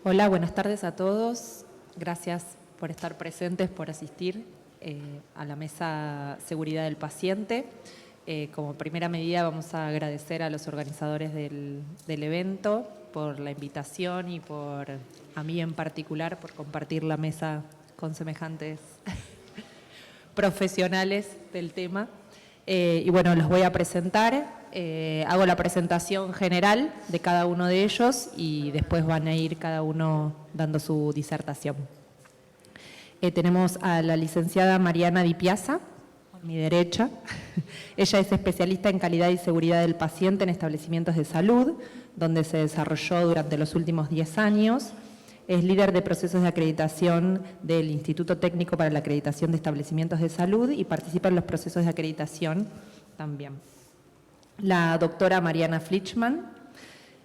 Hola, buenas tardes a todos. Gracias por estar presentes, por asistir a la mesa Seguridad del Paciente. Como primera medida vamos a agradecer a los organizadores del evento por la invitación y a mí en particular por compartir la mesa con semejantes profesionales del tema. Y bueno, los voy a presentar. Hago la presentación general de cada uno de ellos y después van a ir cada uno dando su disertación. Tenemos a la licenciada Mariana Di Piazza, a mi derecha. Ella es especialista en calidad y seguridad del paciente en establecimientos de salud, donde se desarrolló durante los últimos 10 años. Es líder de procesos de acreditación del Instituto Técnico para la Acreditación de Establecimientos de Salud y participa en los procesos de acreditación también. La doctora Mariana Flichman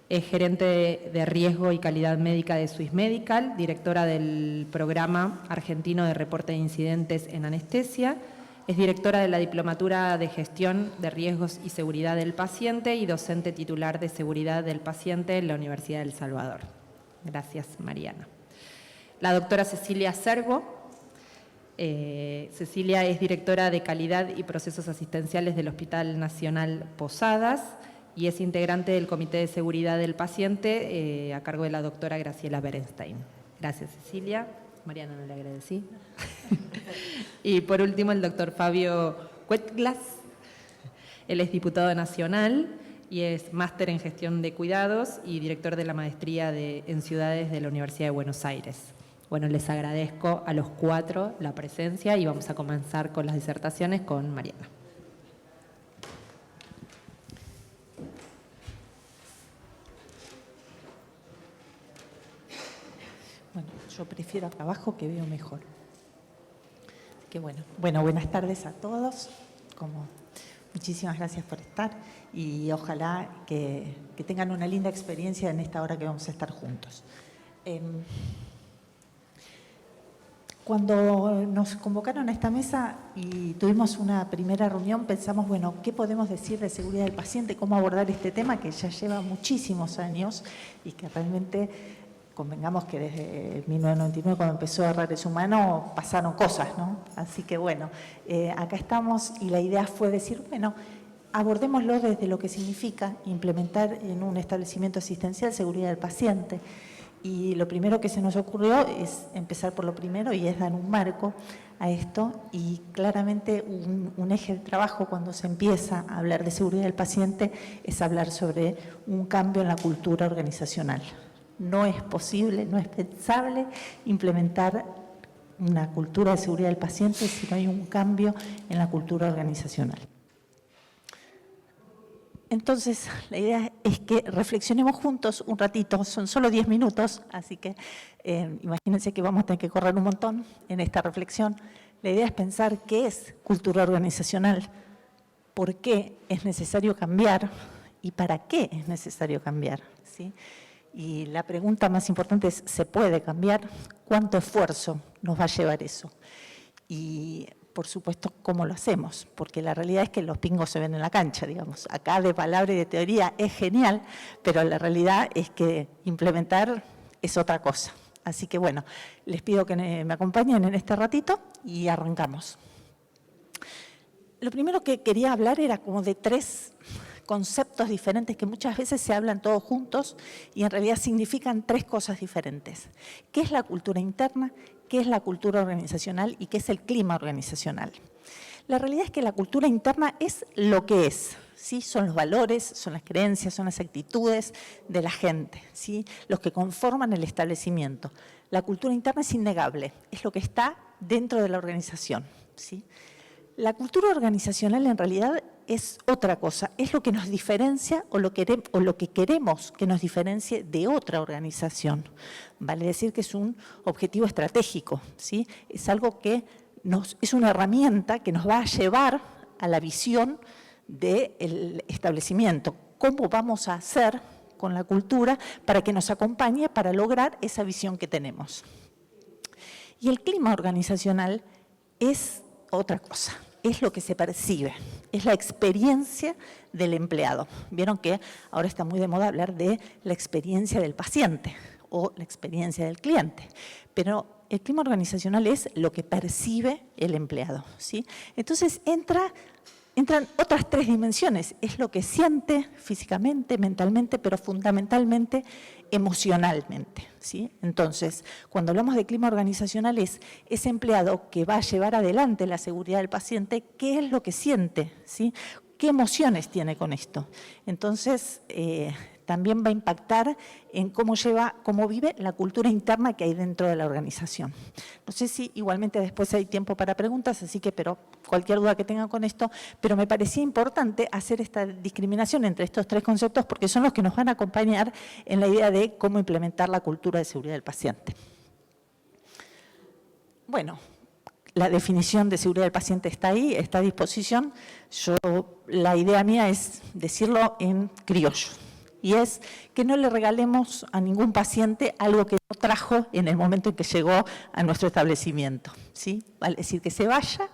es gerente de riesgo y calidad médica de Swiss Medical, directora del programa argentino de reporte de incidentes en anestesia, es directora de la Diplomatura de Gestión de Riesgos y Seguridad del Paciente y docente titular de Seguridad del Paciente en la Universidad del Salvador. Gracias, Mariana. La doctora Cecilia Servo. Cecilia es directora de Calidad y Procesos Asistenciales del Hospital Nacional Posadas y es integrante del Comité de Seguridad del Paciente a cargo de la doctora Graciela Berenstein. Gracias, Cecilia. Mariana, no le agradecí. Y por último, el doctor Fabio Cuetglas. Él es diputado nacional y es máster en Gestión de Cuidados y director de la Maestría en Ciudades de la Universidad de Buenos Aires. Bueno, les agradezco a los 4 la presencia y vamos a comenzar con las disertaciones con Mariana. Bueno, yo prefiero acá abajo que veo mejor. Así que bueno, buenas tardes a todos. Muchísimas gracias por estar y ojalá que tengan una linda experiencia en esta hora que vamos a estar juntos. Cuando nos convocaron a esta mesa y tuvimos una primera reunión, pensamos, bueno, ¿qué podemos decir de seguridad del paciente? ¿Cómo abordar este tema que ya lleva muchísimos años y que realmente, convengamos que desde 1999, cuando empezó Errores Humanos, pasaron cosas, ¿no? Así que bueno, acá estamos y la idea fue decir, bueno, abordémoslo desde lo que significa implementar en un establecimiento asistencial seguridad del paciente. Y lo primero que se nos ocurrió es empezar por lo primero y es dar un marco a esto y claramente un eje de trabajo cuando se empieza a hablar de seguridad del paciente es hablar sobre un cambio en la cultura organizacional. No es posible, no es pensable implementar una cultura de seguridad del paciente si no hay un cambio en la cultura organizacional. Entonces, la idea es que reflexionemos juntos un ratito, son solo 10 minutos, así que imagínense que vamos a tener que correr un montón en esta reflexión. La idea es pensar qué es cultura organizacional, por qué es necesario cambiar y para qué es necesario cambiar, ¿sí? Y la pregunta más importante es, ¿se puede cambiar? ¿Cuánto esfuerzo nos va a llevar eso? Y por supuesto, ¿cómo lo hacemos? Porque la realidad es que los pingos se ven en la cancha, digamos. Acá de palabra y de teoría es genial, pero la realidad es que implementar es otra cosa. Así que bueno, les pido que me acompañen en este ratito y arrancamos. Lo primero que quería hablar era como de 3 conceptos diferentes que muchas veces se hablan todos juntos y en realidad significan 3 cosas diferentes. ¿Qué es la cultura interna? ¿Qué es la cultura organizacional y qué es el clima organizacional? La realidad es que la cultura interna es lo que es, ¿sí? Son los valores, son las creencias, son las actitudes de la gente, ¿sí? Los que conforman el establecimiento. La cultura interna es innegable, es lo que está dentro de la organización, ¿sí? La cultura organizacional en realidad es otra cosa, es lo que nos diferencia o lo que queremos que nos diferencie de otra organización. Vale decir que es un objetivo estratégico, ¿sí? Es algo que es una herramienta que nos va a llevar a la visión del establecimiento. ¿Cómo vamos a hacer con la cultura para que nos acompañe para lograr esa visión que tenemos? Y el clima organizacional es otra cosa. Es lo que se percibe, es la experiencia del empleado. Vieron que ahora está muy de moda hablar de la experiencia del paciente o la experiencia del cliente. Pero el clima organizacional es lo que percibe el empleado, ¿sí? Entonces entran otras 3 dimensiones. Es lo que siente físicamente, mentalmente, pero fundamentalmente emocionalmente, ¿sí? Entonces, cuando hablamos de clima organizacional es ese empleado que va a llevar adelante la seguridad del paciente, ¿qué es lo que siente? ¿Sí? ¿Qué emociones tiene con esto? Entonces, también va a impactar en cómo vive la cultura interna que hay dentro de la organización. No sé si igualmente después hay tiempo para preguntas, así que, pero cualquier duda que tengan con esto, pero me parecía importante hacer esta discriminación entre estos 3 conceptos porque son los que nos van a acompañar en la idea de cómo implementar la cultura de seguridad del paciente. Bueno, la definición de seguridad del paciente está ahí, está a disposición. La idea mía es decirlo en criollo. Y es que no le regalemos a ningún paciente algo que no trajo en el momento en que llegó a nuestro establecimiento, ¿sí? Vale decir, que se vaya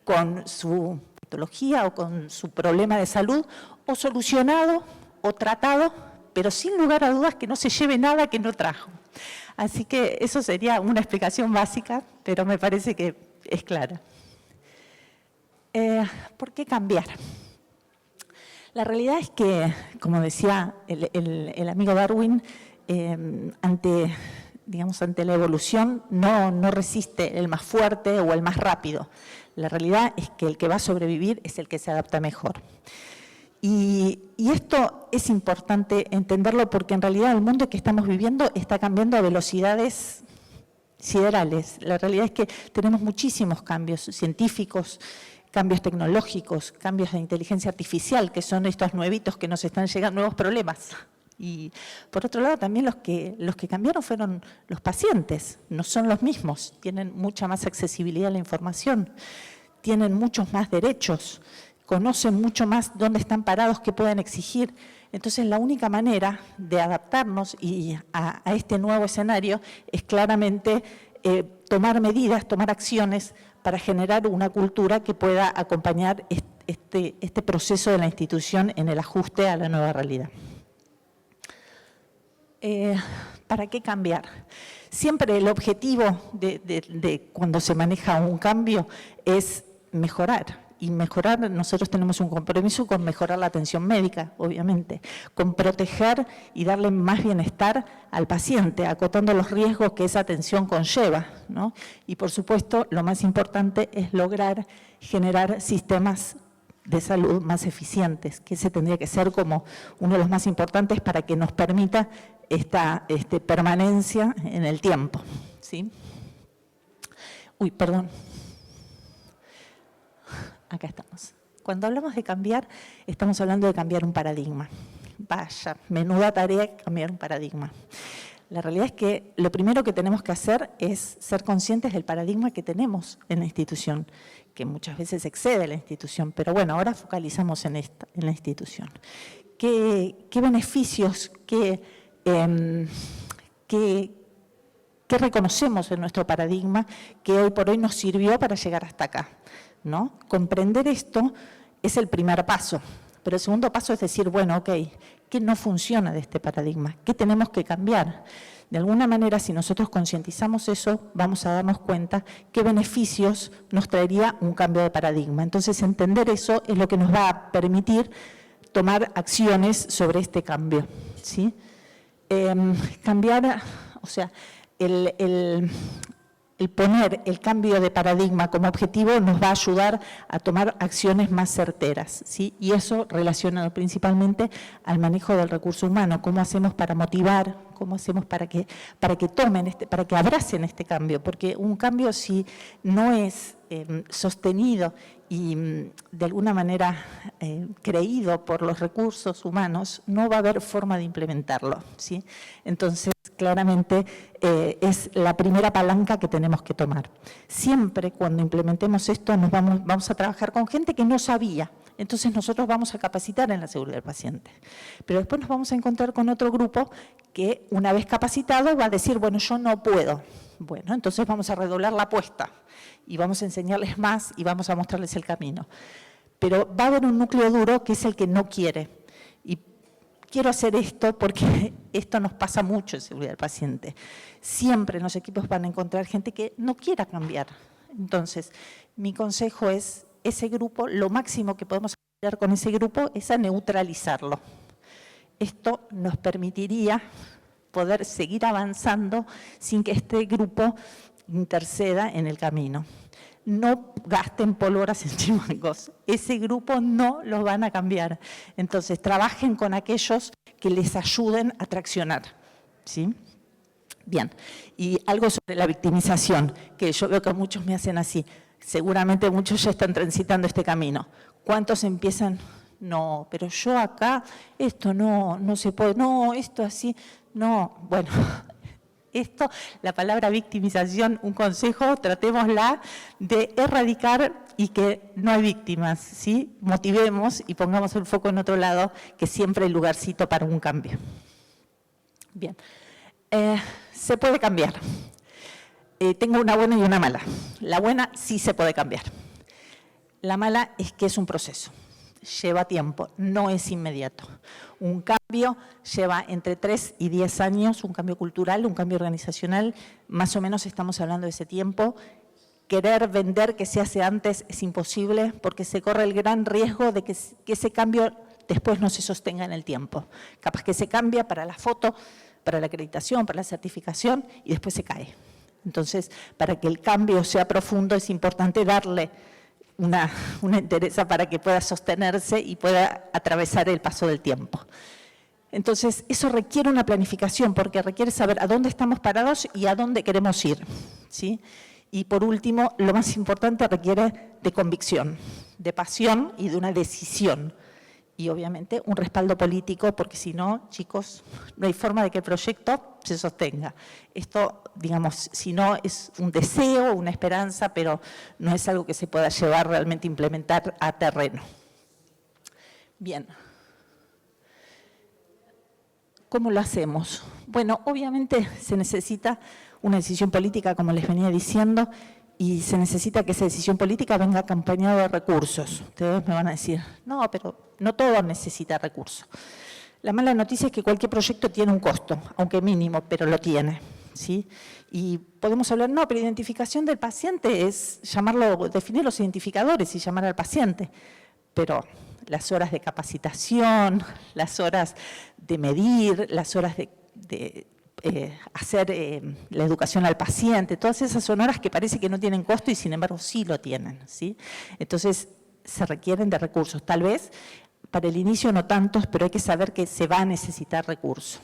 con su patología o con su problema de salud o solucionado o tratado, pero sin lugar a dudas que no se lleve nada que no trajo. Así que eso sería una explicación básica, pero me parece que es clara. ¿Por qué cambiar? La realidad es que, como decía el amigo Darwin, ante la evolución no resiste el más fuerte o el más rápido. La realidad es que el que va a sobrevivir es el que se adapta mejor. Y esto es importante entenderlo porque en realidad el mundo que estamos viviendo está cambiando a velocidades siderales. La realidad es que tenemos muchísimos cambios científicos, cambios tecnológicos, cambios de inteligencia artificial, que son estos nuevitos que nos están llegando, nuevos problemas. Y por otro lado también los que cambiaron fueron los pacientes, no son los mismos, tienen mucha más accesibilidad a la información, tienen muchos más derechos, conocen mucho más dónde están parados, qué pueden exigir. Entonces la única manera de adaptarnos a este nuevo escenario es claramente tomar medidas, tomar acciones para generar una cultura que pueda acompañar este proceso de la institución en el ajuste a la nueva realidad. ¿Para qué cambiar? Siempre el objetivo de cuando se maneja un cambio es mejorar. Y mejorar, nosotros tenemos un compromiso con mejorar la atención médica, obviamente, con proteger y darle más bienestar al paciente, acotando los riesgos que esa atención conlleva, ¿no? Y por supuesto, lo más importante es lograr generar sistemas de salud más eficientes, que ese tendría que ser como uno de los más importantes para que nos permita esta permanencia en el tiempo, ¿sí? Uy, perdón. Acá estamos. Cuando hablamos de cambiar, estamos hablando de cambiar un paradigma. Vaya, menuda tarea cambiar un paradigma. La realidad es que lo primero que tenemos que hacer es ser conscientes del paradigma que tenemos en la institución, que muchas veces excede la institución, pero bueno, ahora focalizamos en la institución. ¿Qué beneficios, qué reconocemos en nuestro paradigma que hoy por hoy nos sirvió para llegar hasta acá, ¿no? Comprender esto es el primer paso, pero el segundo paso es decir, bueno, ok, ¿qué no funciona de este paradigma? ¿Qué tenemos que cambiar? De alguna manera, si nosotros concientizamos eso, vamos a darnos cuenta qué beneficios nos traería un cambio de paradigma. Entonces, entender eso es lo que nos va a permitir tomar acciones sobre este cambio, ¿sí? Cambiar, o sea, el poner el cambio de paradigma como objetivo nos va a ayudar a tomar acciones más certeras, ¿sí? Y eso relacionado principalmente al manejo del recurso humano, cómo hacemos para motivar, cómo hacemos para que tomen, para que abracen este cambio, porque un cambio si no es sostenido y de alguna manera creído por los recursos humanos, no va a haber forma de implementarlo, ¿sí? Entonces, claramente es la primera palanca que tenemos que tomar. Siempre cuando implementemos esto vamos a trabajar con gente que no sabía, entonces nosotros vamos a capacitar en la seguridad del paciente. Pero después nos vamos a encontrar con otro grupo que una vez capacitado va a decir, bueno, yo no puedo. Bueno, entonces vamos a redoblar la apuesta y vamos a enseñarles más y vamos a mostrarles el camino. Pero va a haber un núcleo duro que es el que no quiere. Y quiero hacer esto porque esto nos pasa mucho en seguridad del paciente. Siempre en los equipos van a encontrar gente que no quiera cambiar. Entonces, mi consejo es, ese grupo, lo máximo que podemos hacer con ese grupo es a neutralizarlo. Esto nos permitiría poder seguir avanzando sin que este grupo interceda en el camino. No gasten pólvoras en chimangos, ese grupo no los van a cambiar. Entonces, trabajen con aquellos que les ayuden a traccionar, ¿sí? Bien, y algo sobre la victimización, que yo veo que muchos me hacen así. Seguramente muchos ya están transitando este camino. ¿Cuántos empiezan? No, pero yo acá, esto no se puede, no, esto así, no. Bueno, esto, la palabra victimización, un consejo, tratémosla de erradicar y que no hay víctimas, ¿sí? Motivemos y pongamos el foco en otro lado, que siempre hay lugarcito para un cambio. Bien, se puede cambiar. Tengo una buena y una mala. La buena sí se puede cambiar. La mala es que es un proceso. Lleva tiempo, no es inmediato. Un cambio lleva entre 3 y 10 años, un cambio cultural, un cambio organizacional, más o menos estamos hablando de ese tiempo. Querer vender que se hace antes es imposible porque se corre el gran riesgo de que ese cambio después no se sostenga en el tiempo. Capaz que se cambia para la foto, para la acreditación, para la certificación y después se cae. Entonces, para que el cambio sea profundo es importante darle una entereza para que pueda sostenerse y pueda atravesar el paso del tiempo. Entonces, eso requiere una planificación porque requiere saber a dónde estamos parados y a dónde queremos ir, ¿sí? Y por último, lo más importante requiere de convicción, de pasión y de una decisión. Y obviamente un respaldo político, porque si no, chicos, no hay forma de que el proyecto se sostenga. Esto, digamos, si no es un deseo, una esperanza, pero no es algo que se pueda llevar realmente, implementar a terreno. Bien. ¿Cómo lo hacemos? Bueno, obviamente se necesita una decisión política, como les venía diciendo, y se necesita que esa decisión política venga acompañada de recursos. Ustedes me van a decir, no, pero no todo necesita recursos. La mala noticia es que cualquier proyecto tiene un costo, aunque mínimo, pero lo tiene, ¿sí? Y podemos hablar, no, pero identificación del paciente es llamarlo, definir los identificadores y llamar al paciente, pero las horas de capacitación, las horas de medir, las horas de hacer la educación al paciente, todas esas son horas que parece que no tienen costo y sin embargo sí lo tienen, ¿sí? Entonces se requieren de recursos, tal vez para el inicio no tantos, pero hay que saber que se va a necesitar recursos.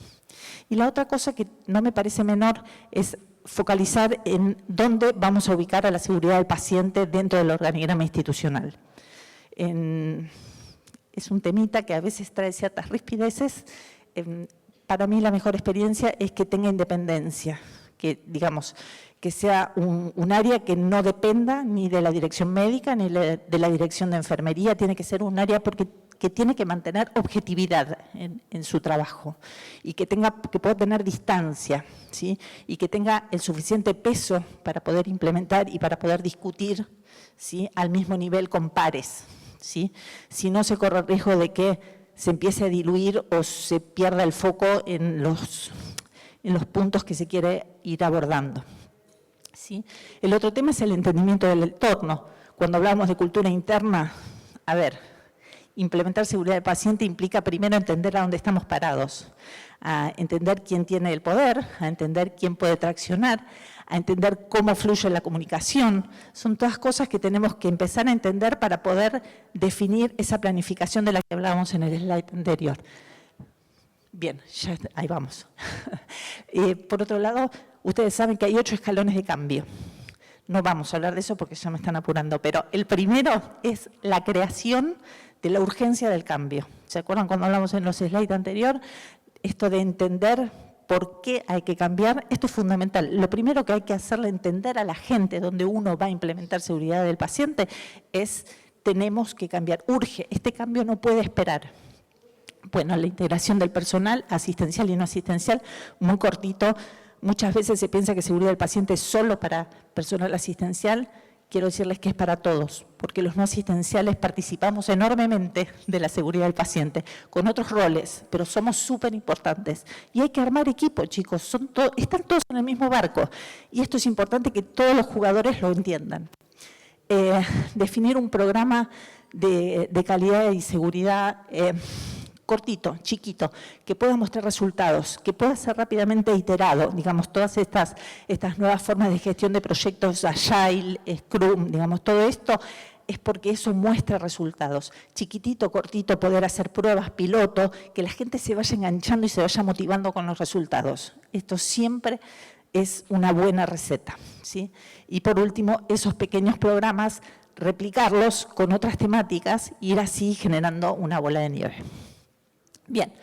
Y la otra cosa que no me parece menor es focalizar en dónde vamos a ubicar a la seguridad del paciente dentro del organigrama institucional. Es un temita que a veces trae ciertas rispideces. Para mí la mejor experiencia es que tenga independencia, que digamos, que sea un área que no dependa ni de la dirección médica ni de la dirección de enfermería, tiene que ser un área que tiene que mantener objetividad en su trabajo y que pueda tener distancia, ¿sí? Y que tenga el suficiente peso para poder implementar y para poder discutir, ¿sí? Al mismo nivel con pares, ¿sí? Si no se corre el riesgo de que se empiece a diluir o se pierda el foco en los puntos que se quiere ir abordando, ¿sí? El otro tema es el entendimiento del entorno. Cuando hablamos de cultura interna, a ver, implementar seguridad del paciente implica primero entender a dónde estamos parados, a entender quién tiene el poder, a entender quién puede traccionar, a entender cómo fluye la comunicación. Son todas cosas que tenemos que empezar a entender para poder definir esa planificación de la que hablábamos en el slide anterior. Bien, ya ahí vamos. Por otro lado, ustedes saben que hay 8 escalones de cambio. No vamos a hablar de eso porque ya me están apurando, pero el primero es la creación de la urgencia del cambio. ¿Se acuerdan cuando hablamos en los slides anteriores? Esto de entender por qué hay que cambiar, esto es fundamental. Lo primero que hay que hacerle entender a la gente donde uno va a implementar seguridad del paciente es tenemos que cambiar, urge, este cambio no puede esperar. Bueno, la integración del personal asistencial y no asistencial, muy cortito. Muchas veces se piensa que seguridad del paciente es solo para personal asistencial quiero decirles que es para todos, porque los no asistenciales participamos enormemente de la seguridad del paciente, con otros roles, pero somos súper importantes. Y hay que armar equipo, chicos, están todos en el mismo barco, y esto es importante que todos los jugadores lo entiendan. Definir un programa de calidad y seguridad cortito, chiquito, que pueda mostrar resultados, que pueda ser rápidamente iterado, digamos, todas estas nuevas formas de gestión de proyectos, Agile, Scrum, digamos, todo esto es porque eso muestra resultados. Chiquitito, cortito, poder hacer pruebas, piloto, que la gente se vaya enganchando y se vaya motivando con los resultados. Esto siempre es una buena receta, ¿sí? Y por último, esos pequeños programas, replicarlos con otras temáticas e ir así generando una bola de nieve. Bien,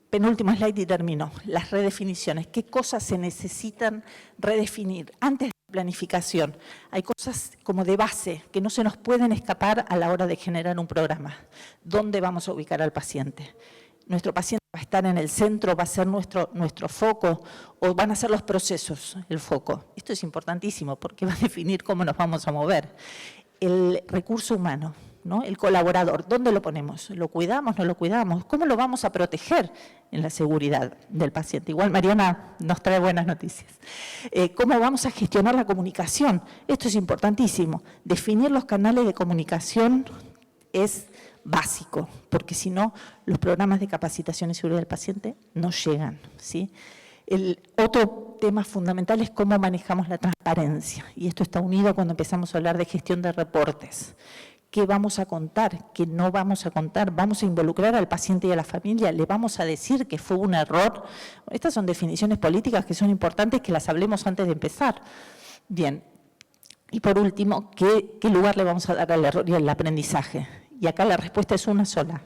penúltimo slide y termino. Las redefiniciones. ¿Qué cosas se necesitan redefinir? Antes de la planificación, hay cosas como de base que no se nos pueden escapar a la hora de generar un programa. ¿Dónde vamos a ubicar al paciente? ¿Nuestro paciente va a estar en el centro, va a ser nuestro foco o van a ser los procesos el foco? Esto es importantísimo porque va a definir cómo nos vamos a mover. El recurso humano, ¿no? El colaborador, ¿dónde lo ponemos? ¿Lo cuidamos, no lo cuidamos? ¿Cómo lo vamos a proteger en la seguridad del paciente? Igual Mariana nos trae buenas noticias. ¿Cómo vamos a gestionar la comunicación? Esto es importantísimo. Definir los canales de comunicación es básico, porque si no, los programas de capacitación y seguridad del paciente no llegan, ¿sí? El otro tema fundamental es cómo manejamos la transparencia, y esto está unido cuando empezamos a hablar de gestión de reportes. ¿Qué vamos a contar? ¿Qué no vamos a contar? ¿Vamos a involucrar al paciente y a la familia? ¿Le vamos a decir que fue un error? Estas son definiciones políticas que son importantes, que las hablemos antes de empezar. Bien, y por último, ¿qué lugar le vamos a dar al error y al aprendizaje? Y acá la respuesta es una sola.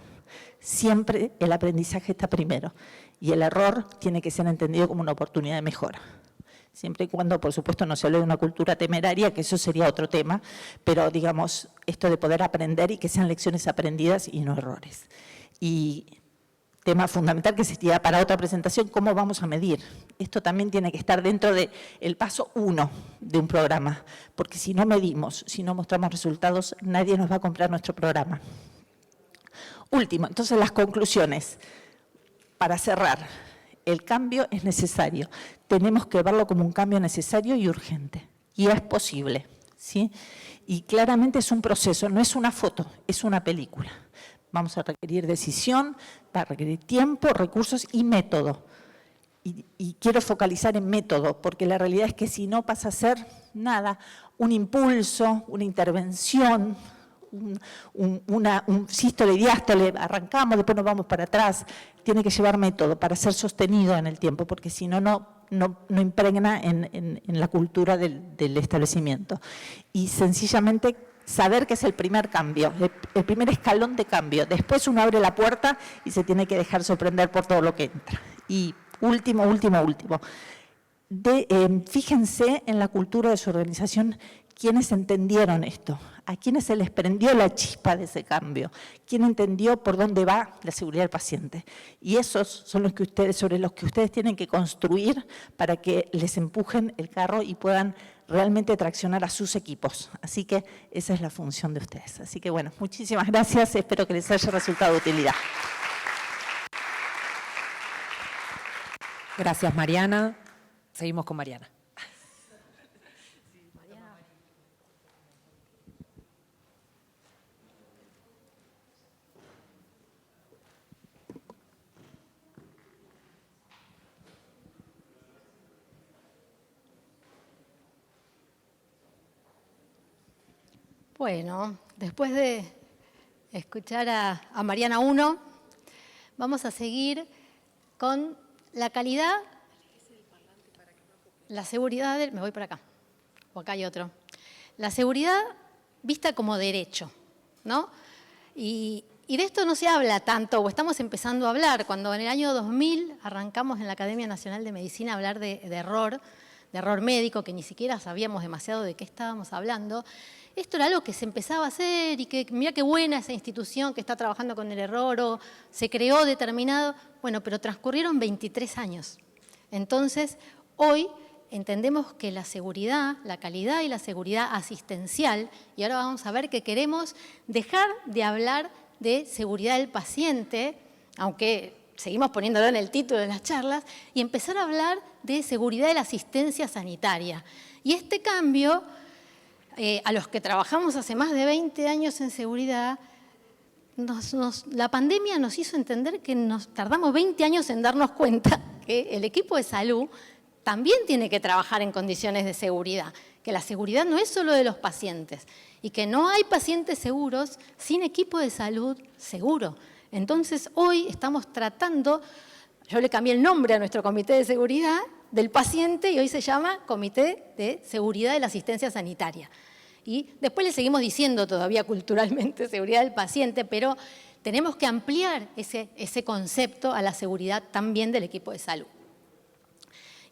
Siempre el aprendizaje está primero y el error tiene que ser entendido como una oportunidad de mejora. Siempre y cuando, por supuesto, no se hable de una cultura temeraria, que eso sería otro tema, pero digamos, esto de poder aprender y que sean lecciones aprendidas y no errores. Y tema fundamental que se tira para otra presentación, ¿cómo vamos a medir? Esto también tiene que estar dentro del paso 1 de un programa, porque si no medimos, si no mostramos resultados, nadie nos va a comprar nuestro programa. Último, entonces las conclusiones. Para cerrar, el cambio es necesario. Tenemos que verlo como un cambio necesario y urgente. Y es posible, ¿sí? Y claramente es un proceso, no es una foto, es una película. Vamos a requerir decisión, va a requerir tiempo, recursos y método. Y quiero focalizar en método, porque la realidad es que si no pasa a ser nada, un impulso, una intervención, un sístole y diástole, arrancamos, después nos vamos para atrás. Tiene que llevar método para ser sostenido en el tiempo, porque si no, no impregna en la cultura del establecimiento. Y sencillamente saber que es el primer cambio, el primer escalón de cambio. Después uno abre la puerta y se tiene que dejar sorprender por todo lo que entra. Y último. Fíjense en la cultura de su organización, quiénes entendieron esto, a quiénes se les prendió la chispa de ese cambio, quién entendió por dónde va la seguridad del paciente. Y esos son sobre los que ustedes tienen que construir para que les empujen el carro y puedan realmente traccionar a sus equipos. Así que esa es la función de ustedes. Así que bueno, muchísimas gracias, espero que les haya resultado de utilidad. Gracias, Mariana. Seguimos con Mariana. Bueno, después de escuchar a Mariana 1, vamos a seguir con la calidad, la seguridad, me voy por acá, o acá hay otro. La seguridad vista como derecho, ¿no? Y de esto no se habla tanto, o estamos empezando a hablar. Cuando en el año 2000 arrancamos en la Academia Nacional de Medicina a hablar de error médico, que ni siquiera sabíamos demasiado de qué estábamos hablando, esto era algo que se empezaba a hacer y que mira qué buena esa institución que está trabajando con el error o se creó determinado. Bueno, pero transcurrieron 23 años. Entonces, hoy entendemos que la seguridad, la calidad y la seguridad asistencial, y ahora vamos a ver que queremos dejar de hablar de seguridad del paciente, aunque seguimos poniéndolo en el título de las charlas, y empezar a hablar de seguridad de la asistencia sanitaria. Y este cambio, a los que trabajamos hace más de 20 años en seguridad, la pandemia nos hizo entender que nos tardamos 20 años en darnos cuenta que el equipo de salud también tiene que trabajar en condiciones de seguridad, que la seguridad no es solo de los pacientes y que no hay pacientes seguros sin equipo de salud seguro. Entonces, hoy estamos tratando, yo le cambié el nombre a nuestro comité de seguridad del paciente y hoy se llama Comité de Seguridad de la Asistencia Sanitaria. Y después le seguimos diciendo todavía culturalmente seguridad del paciente, pero tenemos que ampliar ese concepto a la seguridad también del equipo de salud.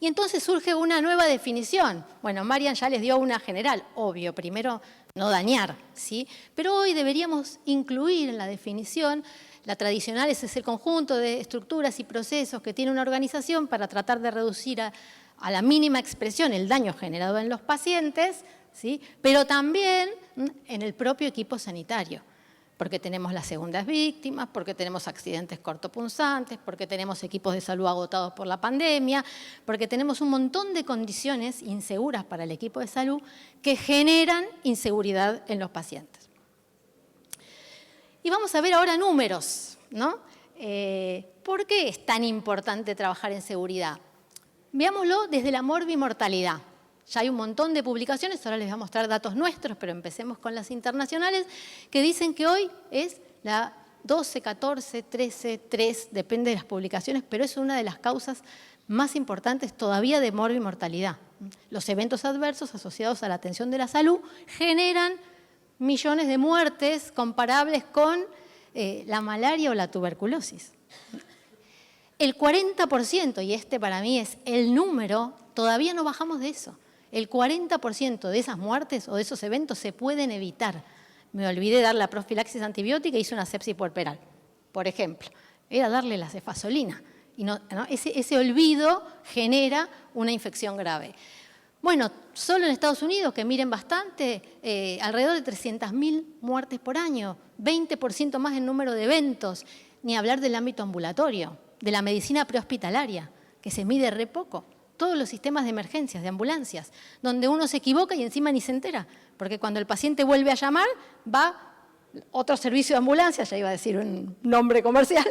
Y entonces surge una nueva definición. Bueno, Marian ya les dio una general, obvio, primero no dañar, ¿sí? Pero hoy deberíamos incluir en la definición, la tradicional es el conjunto de estructuras y procesos que tiene una organización para tratar de reducir a la mínima expresión el daño generado en los pacientes, ¿sí? Pero también en el propio equipo sanitario, porque tenemos las segundas víctimas, porque tenemos accidentes cortopunzantes, porque tenemos equipos de salud agotados por la pandemia, porque tenemos un montón de condiciones inseguras para el equipo de salud que generan inseguridad en los pacientes. Y vamos a ver ahora números, ¿no? ¿Por qué es tan importante trabajar en seguridad? Veámoslo desde la morbimortalidad. Ya hay un montón de publicaciones, ahora les voy a mostrar datos nuestros, pero empecemos con las internacionales, que dicen que hoy es la 12, 14, 13, 3, depende de las publicaciones, pero es una de las causas más importantes todavía de morbimortalidad. Los eventos adversos asociados a la atención de la salud generan millones de muertes comparables con la malaria o la tuberculosis. El 40%, y este para mí es el número, todavía no bajamos de eso. El 40% de esas muertes o de esos eventos se pueden evitar. Me olvidé dar la profilaxis antibiótica y hice una sepsis puerperal, por ejemplo. Era darle la cefasolina. Y ese olvido genera una infección grave. Bueno, solo en Estados Unidos, que miren bastante, alrededor de 300.000 muertes por año, 20% más en número de eventos, ni hablar del ámbito ambulatorio, de la medicina prehospitalaria, que se mide re poco. Todos los sistemas de emergencias, de ambulancias, donde uno se equivoca y encima ni se entera, porque cuando el paciente vuelve a llamar, va otro servicio de ambulancia, ya iba a decir un nombre comercial,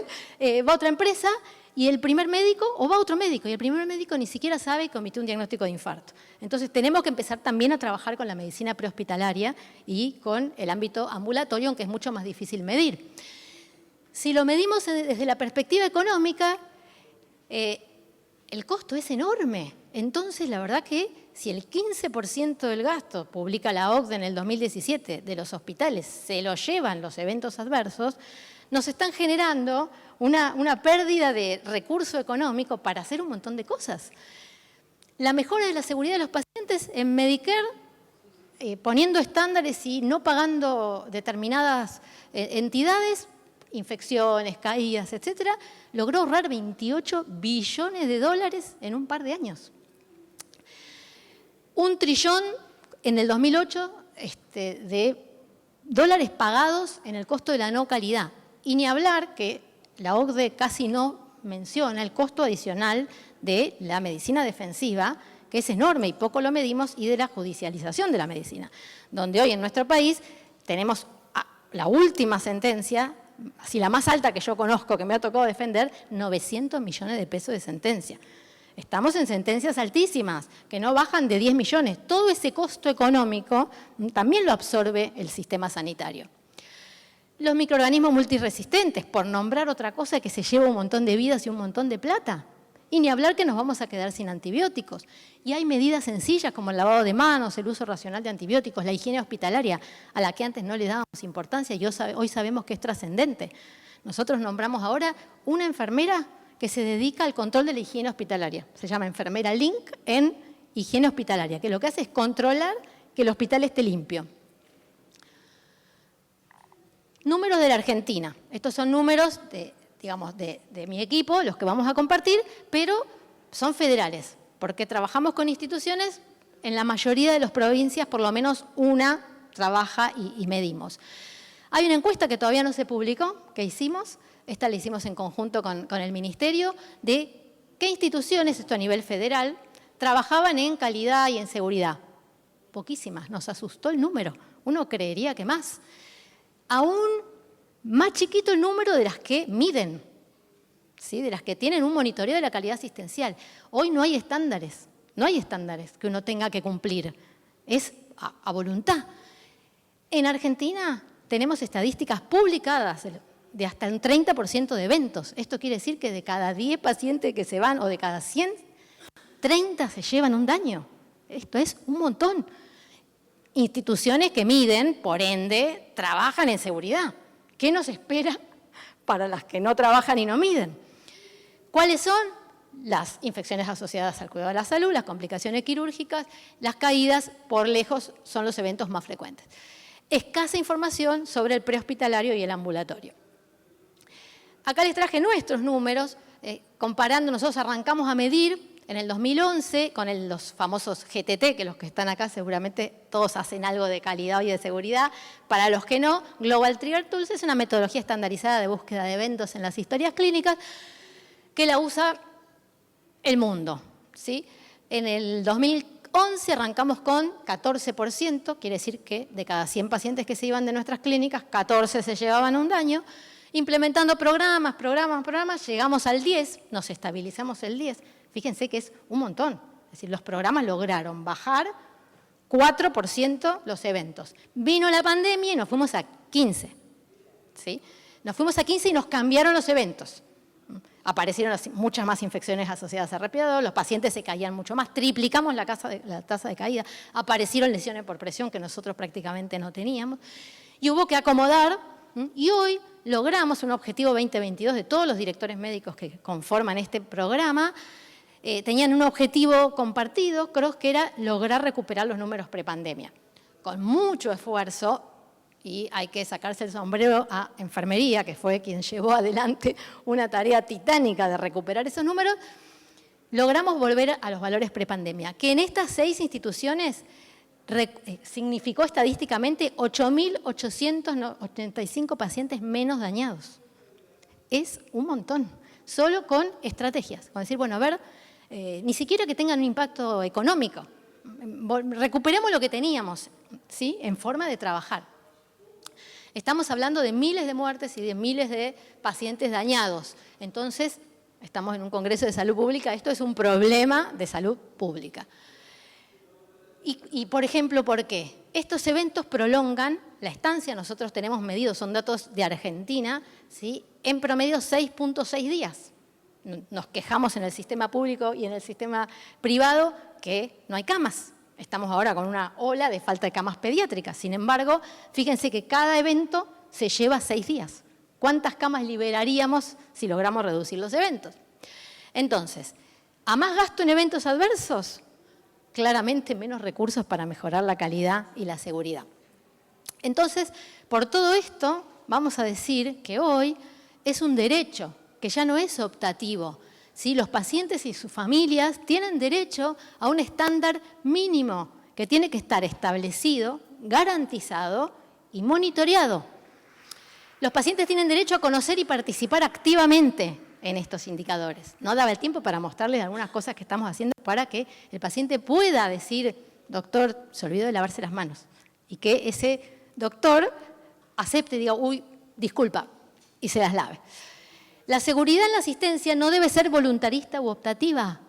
va a otra empresa y el primer médico, o va otro médico, y el primer médico ni siquiera sabe que omitió un diagnóstico de infarto. Entonces tenemos que empezar también a trabajar con la medicina prehospitalaria y con el ámbito ambulatorio, aunque es mucho más difícil medir. Si lo medimos desde la perspectiva económica, el costo es enorme. Entonces, la verdad que si el 15% del gasto, publica la OCDE en el 2017, de los hospitales se lo llevan los eventos adversos, nos están generando una pérdida de recurso económico para hacer un montón de cosas. La mejora de la seguridad de los pacientes en Medicare, poniendo estándares y no pagando determinadas entidades, infecciones, caídas, etcétera, logró ahorrar $28 billones en un par de años. $1 trillón en el 2008 de dólares pagados en el costo de la no calidad. Y ni hablar que la OCDE casi no menciona el costo adicional de la medicina defensiva, que es enorme y poco lo medimos, y de la judicialización de la medicina, donde hoy en nuestro país tenemos la última sentencia, así la más alta que yo conozco, que me ha tocado defender, 900 millones de pesos de sentencia. Estamos en sentencias altísimas, que no bajan de 10 millones. Todo ese costo económico también lo absorbe el sistema sanitario. Los microorganismos multiresistentes, por nombrar otra cosa que se lleva un montón de vidas y un montón de plata. Y ni hablar que nos vamos a quedar sin antibióticos. Y hay medidas sencillas como el lavado de manos, el uso racional de antibióticos, la higiene hospitalaria, a la que antes no le dábamos importancia y hoy sabemos que es trascendente. Nosotros nombramos ahora una enfermera que se dedica al control de la higiene hospitalaria. Se llama enfermera Link en higiene hospitalaria, que lo que hace es controlar que el hospital esté limpio. Números de la Argentina. Estos son números de mi equipo, los que vamos a compartir, pero son federales. porque trabajamos con instituciones, en la mayoría de las provincias por lo menos una trabaja y medimos. Hay una encuesta que todavía no se publicó, que hicimos, esta la hicimos en conjunto con el Ministerio, de qué instituciones, esto a nivel federal, trabajaban en calidad y en seguridad. Poquísimas, nos asustó el número, uno creería que más. Aún más chiquito el número de las que miden, ¿sí? De las que tienen un monitoreo de la calidad asistencial. Hoy no hay estándares que uno tenga que cumplir, es a voluntad. En Argentina tenemos estadísticas publicadas de hasta un 30% de eventos. Esto quiere decir que de cada 10 pacientes que se van o de cada 100, 30 se llevan un daño. Esto es un montón. Instituciones que miden, por ende, trabajan en seguridad. ¿Qué nos espera para las que no trabajan y no miden? ¿Cuáles son? Las infecciones asociadas al cuidado de la salud, las complicaciones quirúrgicas, las caídas, por lejos, son los eventos más frecuentes. Escasa información sobre el prehospitalario y el ambulatorio. Acá les traje nuestros números, comparando, nosotros arrancamos a medir en el 2011 con los famosos GTT, que los que están acá seguramente todos hacen algo de calidad y de seguridad. Para los que no, Global Trigger Tools es una metodología estandarizada de búsqueda de eventos en las historias clínicas que la usa el mundo, ¿sí? En el 2011 arrancamos con 14%, quiere decir que de cada 100 pacientes que se iban de nuestras clínicas, 14 se llevaban un daño. Implementando programas, llegamos al 10, nos estabilizamos el 10. Fíjense que es un montón. Es decir, los programas lograron bajar 4% los eventos. Vino la pandemia y nos fuimos a 15. ¿Sí? Nos fuimos a 15 y nos cambiaron los eventos. Aparecieron muchas más infecciones asociadas a respirador, los pacientes se caían mucho más, triplicamos la tasa de caída, aparecieron lesiones por presión que nosotros prácticamente no teníamos, y hubo que acomodar, y hoy logramos un objetivo 2022 de todos los directores médicos que conforman este programa, tenían un objetivo compartido, creo que era lograr recuperar los números prepandemia. Con mucho esfuerzo, y hay que sacarse el sombrero a enfermería, que fue quien llevó adelante una tarea titánica de recuperar esos números, logramos volver a los valores prepandemia, que en estas 6 instituciones significó estadísticamente 8.885 pacientes menos dañados. Es un montón, solo con estrategias, con decir, bueno, a ver, ni siquiera que tengan un impacto económico, recuperemos lo que teníamos, ¿sí? En forma de trabajar. Estamos hablando de miles de muertes y de miles de pacientes dañados. Entonces, estamos en un Congreso de Salud Pública, esto es un problema de salud pública. Y por ejemplo, ¿por qué? Estos eventos prolongan la estancia, nosotros tenemos medidos, son datos de Argentina, ¿sí? En promedio 6.6 días. Nos quejamos en el sistema público y en el sistema privado que no hay camas. Estamos ahora con una ola de falta de camas pediátricas. Sin embargo, fíjense que cada evento se lleva 6 días. ¿Cuántas camas liberaríamos si logramos reducir los eventos? Entonces, a más gasto en eventos adversos, claramente menos recursos para mejorar la calidad y la seguridad. Entonces, por todo esto, vamos a decir que hoy es un derecho, que ya no es optativo. ¿Sí? Los pacientes y sus familias tienen derecho a un estándar mínimo que tiene que estar establecido, garantizado y monitoreado. Los pacientes tienen derecho a conocer y participar activamente en estos indicadores. No daba el tiempo para mostrarles algunas cosas que estamos haciendo para que el paciente pueda decir, doctor, se olvidó de lavarse las manos. Y que ese doctor acepte y diga, uy, disculpa, y se las lave. La seguridad en la asistencia no debe ser voluntarista u optativa.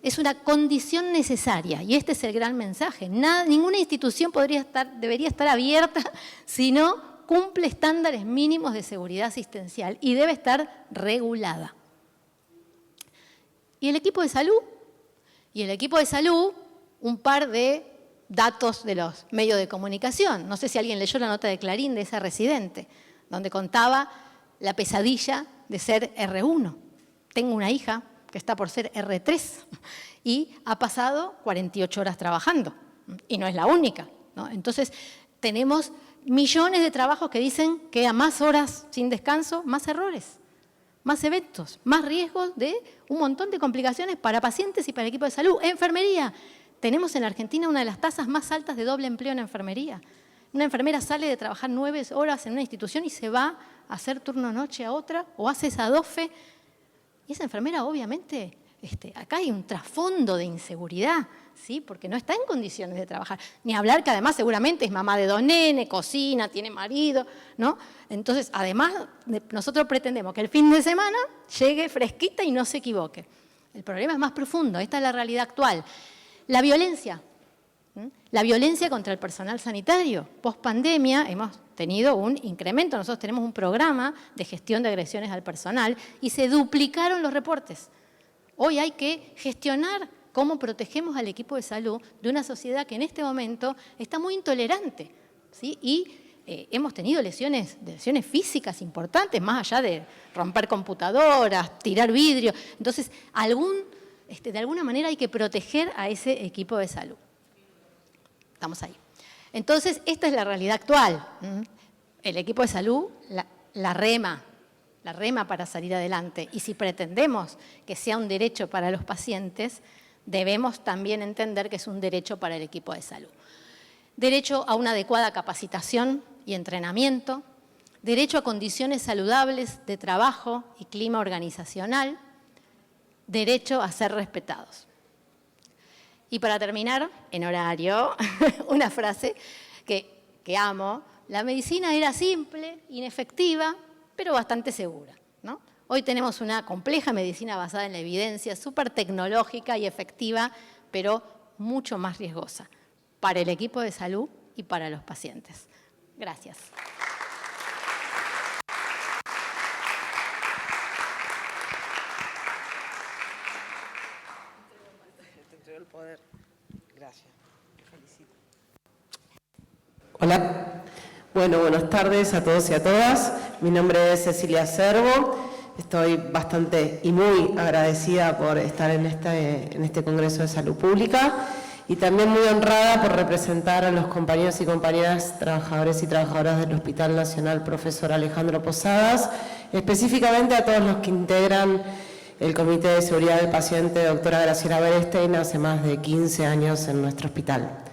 Es una condición necesaria y este es el gran mensaje. Ninguna institución debería estar abierta si no cumple estándares mínimos de seguridad asistencial y debe estar regulada. ¿Y el equipo de salud? Un par de datos de los medios de comunicación. No sé si alguien leyó la nota de Clarín de esa residente, donde contaba la pesadilla de ser R1. Tengo una hija que está por ser R3 y ha pasado 48 horas trabajando y no es la única, ¿no? Entonces tenemos millones de trabajos que dicen que a más horas sin descanso, más errores. más eventos, más riesgos de un montón de complicaciones para pacientes y para el equipo de salud. Enfermería. Tenemos en Argentina una de las tasas más altas de doble empleo en enfermería. Una enfermera sale de trabajar 9 horas en una institución y se va a hacer turno noche a otra o hace esa dofe. Y esa enfermera, obviamente, acá hay un trasfondo de inseguridad, ¿sí? Porque no está en condiciones de trabajar. Ni hablar que además seguramente es mamá de 2 nenes, cocina, tiene marido, ¿no? Entonces, además, nosotros pretendemos que el fin de semana llegue fresquita y no se equivoque. El problema es más profundo, esta es la realidad actual. La violencia. La violencia contra el personal sanitario. Post pandemia hemos tenido un incremento. Nosotros tenemos un programa de gestión de agresiones al personal y se duplicaron los reportes. Hoy hay que gestionar cómo protegemos al equipo de salud de una sociedad que en este momento está muy intolerante, ¿sí? Y hemos tenido lesiones físicas importantes, más allá de romper computadoras, tirar vidrio. Entonces, de alguna manera hay que proteger a ese equipo de salud. Estamos ahí. Entonces, esta es la realidad actual. El equipo de salud la rema para salir adelante. Y si pretendemos que sea un derecho para los pacientes, debemos también entender que es un derecho para el equipo de salud. Derecho a una adecuada capacitación y entrenamiento, derecho a condiciones saludables de trabajo y clima organizacional, derecho a ser respetados. Y para terminar, en horario, una frase que amo. La medicina era simple, inefectiva, pero bastante segura, ¿no? Hoy tenemos una compleja medicina basada en la evidencia, súper tecnológica y efectiva, pero mucho más riesgosa para el equipo de salud y para los pacientes. Gracias. Gracias. Felicito. Hola. Bueno, buenas tardes a todos y a todas. Mi nombre es Cecilia Cervo. Estoy bastante y muy agradecida por estar en este Congreso de Salud Pública y también muy honrada por representar a los compañeros y compañeras, trabajadores y trabajadoras del Hospital Nacional Profesor Alejandro Posadas, específicamente a todos los que integran el Comité de Seguridad del Paciente, doctora Graciela Berestein, hace más de 15 años en nuestro hospital.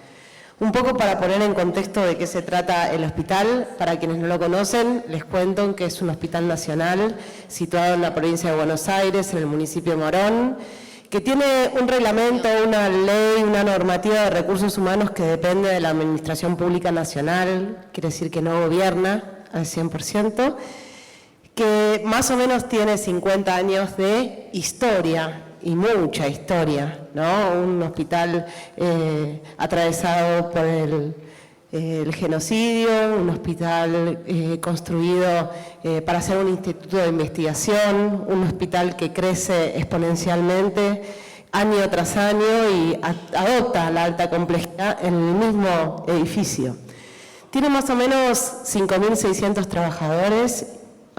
Un poco para poner en contexto de qué se trata el hospital, para quienes no lo conocen, les cuento que es un hospital nacional situado en la provincia de Buenos Aires, en el municipio de Morón, que tiene un reglamento, una ley, una normativa de recursos humanos que depende de la Administración Pública Nacional, quiere decir que no gobierna al 100%, que más o menos tiene 50 años de historia, y mucha historia, ¿no? Un hospital atravesado por el genocidio, un hospital construido para ser un instituto de investigación, un hospital que crece exponencialmente año tras año y adopta la alta complejidad en el mismo edificio. Tiene más o menos 5.600 trabajadores,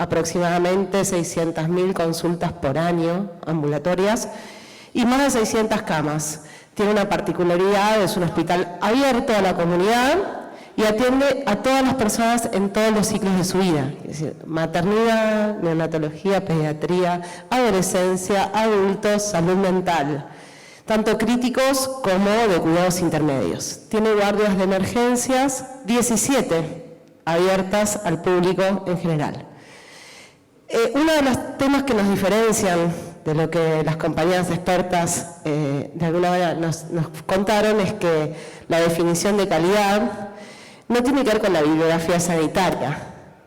aproximadamente 600.000 consultas por año ambulatorias y más de 600 camas. Tiene una particularidad, es un hospital abierto a la comunidad y atiende a todas las personas en todos los ciclos de su vida, es decir, maternidad, neonatología, pediatría, adolescencia, adultos, salud mental, tanto críticos como de cuidados intermedios. Tiene guardias de emergencias, 17 abiertas al público en general. Uno de los temas que nos diferencian de lo que las compañías expertas de alguna manera nos contaron es que la definición de calidad no tiene que ver con la bibliografía sanitaria.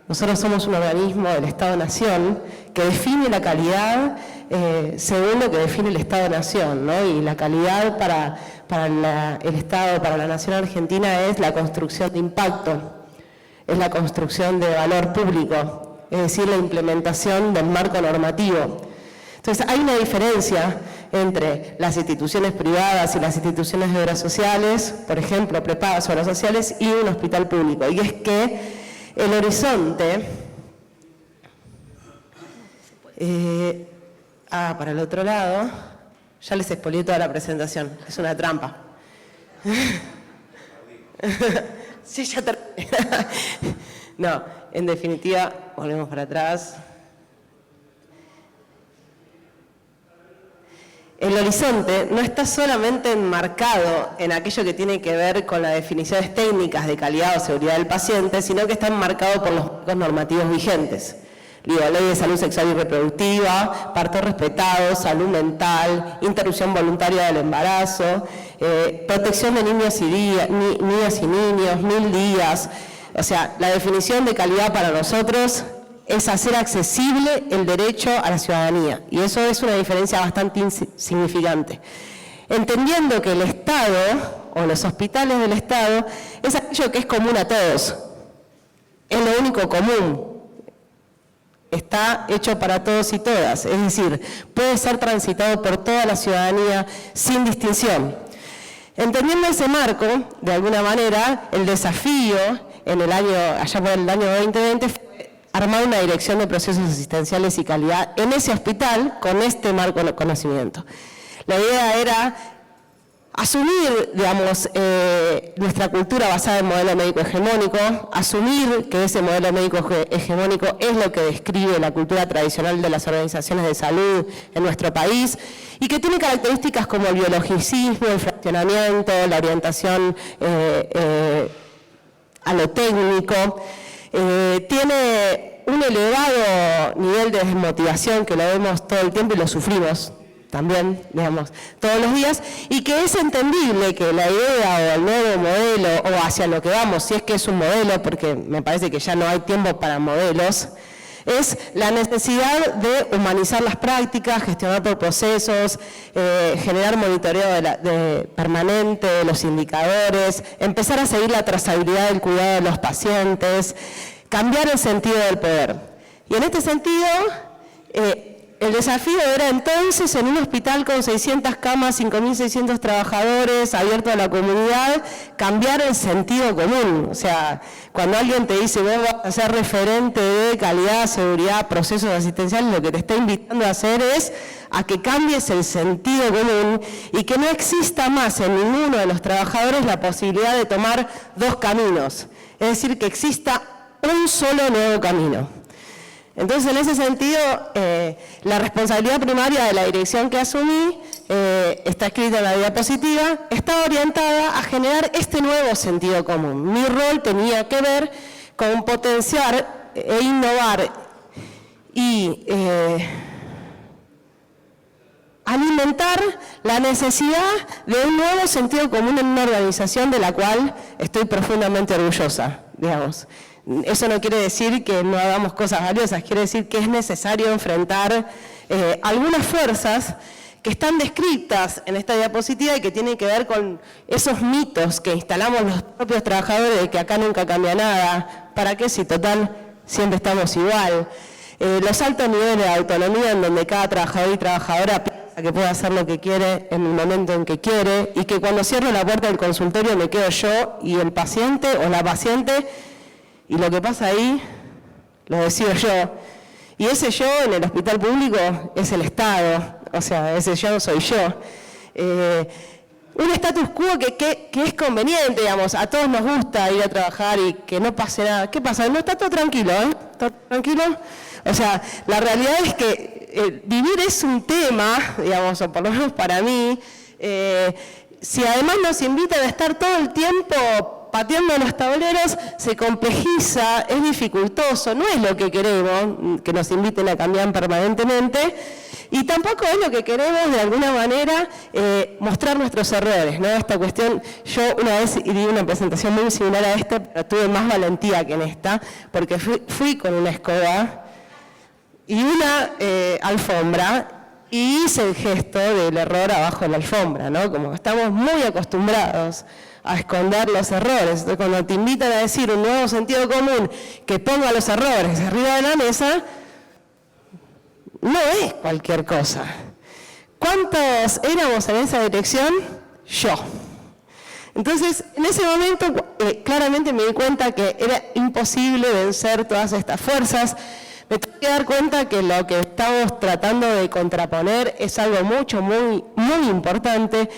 Nosotros somos un organismo del Estado-Nación que define la calidad según lo que define el Estado-Nación, ¿no? Y la calidad para el Estado, para la Nación Argentina, es la construcción de impacto, es la construcción de valor público, es decir, la implementación del marco normativo. Entonces, hay una diferencia entre las instituciones privadas y las instituciones de obras sociales, por ejemplo, prepagas obras sociales, y un hospital público, y es que el horizonte... para el otro lado, ya les expolié toda la presentación, es una trampa. Sí, ya terminé. No, en definitiva, volvemos para atrás. el horizonte no está solamente enmarcado en aquello que tiene que ver con las definiciones técnicas de calidad o seguridad del paciente, sino que está enmarcado por los marcos normativos vigentes. Digo, ley de salud sexual y reproductiva, parto respetado, salud mental, interrupción voluntaria del embarazo, protección de niñas y niños, 1000 días. O sea, la definición de calidad para nosotros es hacer accesible el derecho a la ciudadanía. Y eso es una diferencia bastante significante. Entendiendo que el Estado, o los hospitales del Estado, es aquello que es común a todos. Es lo único común. Está hecho para todos y todas, es decir, puede ser transitado por toda la ciudadanía sin distinción. Entendiendo ese marco, de alguna manera, el desafío allá por el año 2020 fue armar una dirección de procesos asistenciales y calidad en ese hospital con este marco de conocimiento. La idea era asumir, digamos, nuestra cultura basada en modelo médico hegemónico, asumir que ese modelo médico hegemónico es lo que describe la cultura tradicional de las organizaciones de salud en nuestro país y que tiene características como el biologicismo, el fraccionamiento, la orientación a lo técnico, tiene un elevado nivel de desmotivación que lo vemos todo el tiempo y lo sufrimos también, digamos, todos los días, y que es entendible que la idea o el nuevo modelo o hacia lo que vamos, si es que es un modelo, porque me parece que ya no hay tiempo para modelos, es la necesidad de humanizar las prácticas, gestionar por procesos, generar monitoreo permanente de los indicadores, empezar a seguir la trazabilidad del cuidado de los pacientes, cambiar el sentido del poder. Y en este sentido, el desafío era entonces, en un hospital con 600 camas, 5.600 trabajadores, abierto a la comunidad, cambiar el sentido común. O sea, cuando alguien te dice, vos vas a ser referente de calidad, seguridad, procesos asistenciales, lo que te está invitando a hacer es a que cambies el sentido común y que no exista más en ninguno de los trabajadores la posibilidad de tomar dos caminos. Es decir, que exista un solo nuevo camino. Entonces, en ese sentido, la responsabilidad primaria de la dirección que asumí, está escrita en la diapositiva, está orientada a generar este nuevo sentido común. Mi rol tenía que ver con potenciar e innovar y alimentar la necesidad de un nuevo sentido común en una organización de la cual estoy profundamente orgullosa, digamos. Eso no quiere decir que no hagamos cosas valiosas, quiere decir que es necesario enfrentar algunas fuerzas que están descritas en esta diapositiva y que tienen que ver con esos mitos que instalamos los propios trabajadores de que acá nunca cambia nada, ¿para qué si total siempre estamos igual? Los altos niveles de autonomía en donde cada trabajador y trabajadora piensa que puede hacer lo que quiere en el momento en que quiere y que cuando cierro la puerta del consultorio me quedo yo y el paciente o la paciente. Y lo que pasa ahí, lo decido yo. Y ese yo en el hospital público es el Estado, o sea, ese yo soy yo. Un status quo que es conveniente, digamos, a todos nos gusta ir a trabajar y que no pase nada. ¿Qué pasa? No está todo tranquilo, ¿eh? ¿Todo tranquilo? O sea, la realidad es que vivir es un tema, digamos, o por lo menos para mí, si además nos invitan a estar todo el tiempo pateando los tableros, se complejiza, es dificultoso, no es lo que queremos, que nos inviten a cambiar permanentemente, y tampoco es lo que queremos de alguna manera mostrar nuestros errores, ¿no? Esta cuestión, yo una vez di una presentación muy similar a esta, pero tuve más valentía que en esta, porque fui con una escoba y una alfombra, y hice el gesto del error abajo de la alfombra, ¿no? Como estamos muy acostumbrados a esconder los errores. Entonces, cuando te invitan a decir un nuevo sentido común que ponga los errores arriba de la mesa, no es cualquier cosa. ¿Cuántos éramos en esa dirección? Yo. Entonces, en ese momento, claramente me di cuenta que era imposible vencer todas estas fuerzas. Me tuve que dar cuenta que lo que estamos tratando de contraponer es algo muy importante.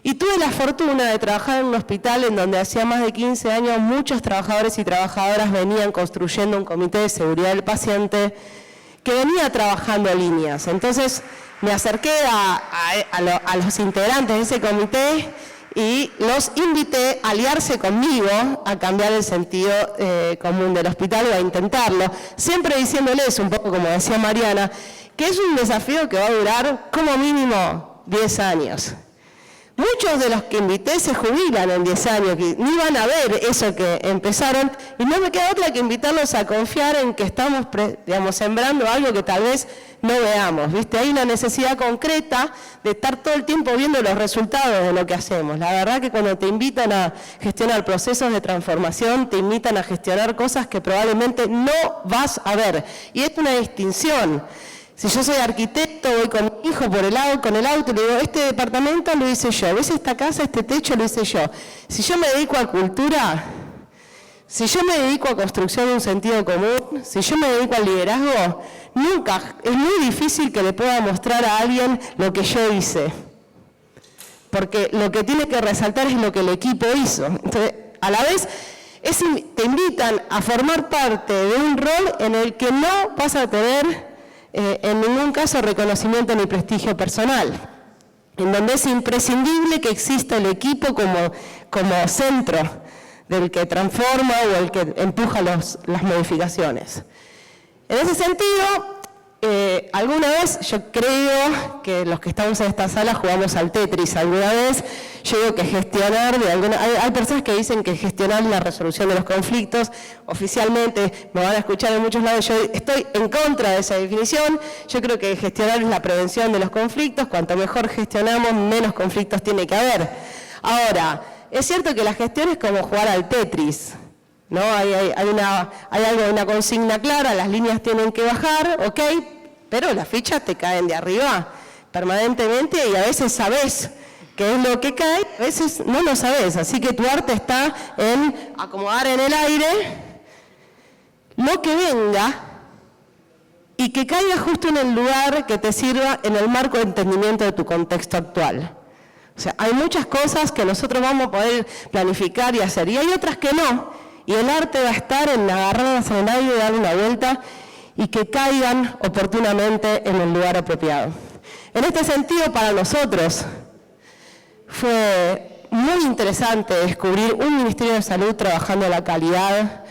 Y tuve la fortuna de trabajar en un hospital en donde hacía más de 15 años muchos trabajadores y trabajadoras venían construyendo un comité de seguridad del paciente que venía trabajando líneas. Entonces, me acerqué a los integrantes de ese comité y los invité a aliarse conmigo a cambiar el sentido común del hospital o a intentarlo, siempre diciéndoles, un poco como decía Mariana, que es un desafío que va a durar como mínimo 10 años. Muchos de los que invité se jubilan en 10 años, que ni van a ver eso que empezaron, y no me queda otra que invitarlos a confiar en que estamos, sembrando algo que tal vez no veamos, ¿viste? Hay una necesidad concreta de estar todo el tiempo viendo los resultados de lo que hacemos. La verdad que cuando te invitan a gestionar procesos de transformación, te invitan a gestionar cosas que probablemente no vas a ver. Y es una distinción. Si yo soy arquitecto, voy con mi hijo con el auto y le digo, este departamento lo hice yo, ves esta casa, este techo lo hice yo. Si yo me dedico a cultura, si yo me dedico a construcción de un sentido común, si yo me dedico al liderazgo, nunca, es muy difícil que le pueda mostrar a alguien lo que yo hice. Porque lo que tiene que resaltar es lo que el equipo hizo. Entonces, a la vez, te invitan a formar parte de un rol en el que no vas a tener en ningún caso reconocimiento ni prestigio personal, en donde es imprescindible que exista el equipo como centro del que transforma o el que empuja las modificaciones. En ese sentido, alguna vez yo creo que los que estamos en esta sala jugamos al Tetris alguna vez. Yo digo que gestionar, hay personas que dicen que gestionar la resolución de los conflictos, oficialmente me van a escuchar en muchos lados, yo estoy en contra de esa definición. Yo creo que gestionar es la prevención de los conflictos, cuanto mejor gestionamos, menos conflictos tiene que haber. Ahora, es cierto que la gestión es como jugar al Tetris, ¿no? Hay algo de una consigna clara, las líneas tienen que bajar, ok, pero las fichas te caen de arriba permanentemente y a veces sabes qué es lo que cae, a veces no lo sabes, así que tu arte está en acomodar en el aire lo que venga y que caiga justo en el lugar que te sirva en el marco de entendimiento de tu contexto actual. O sea, hay muchas cosas que nosotros vamos a poder planificar y hacer, y hay otras que no, y el arte va a estar en agarrarlas en el aire, dar una vuelta y que caigan oportunamente en el lugar apropiado. En este sentido, para nosotros, fue muy interesante descubrir un Ministerio de Salud trabajando la calidad,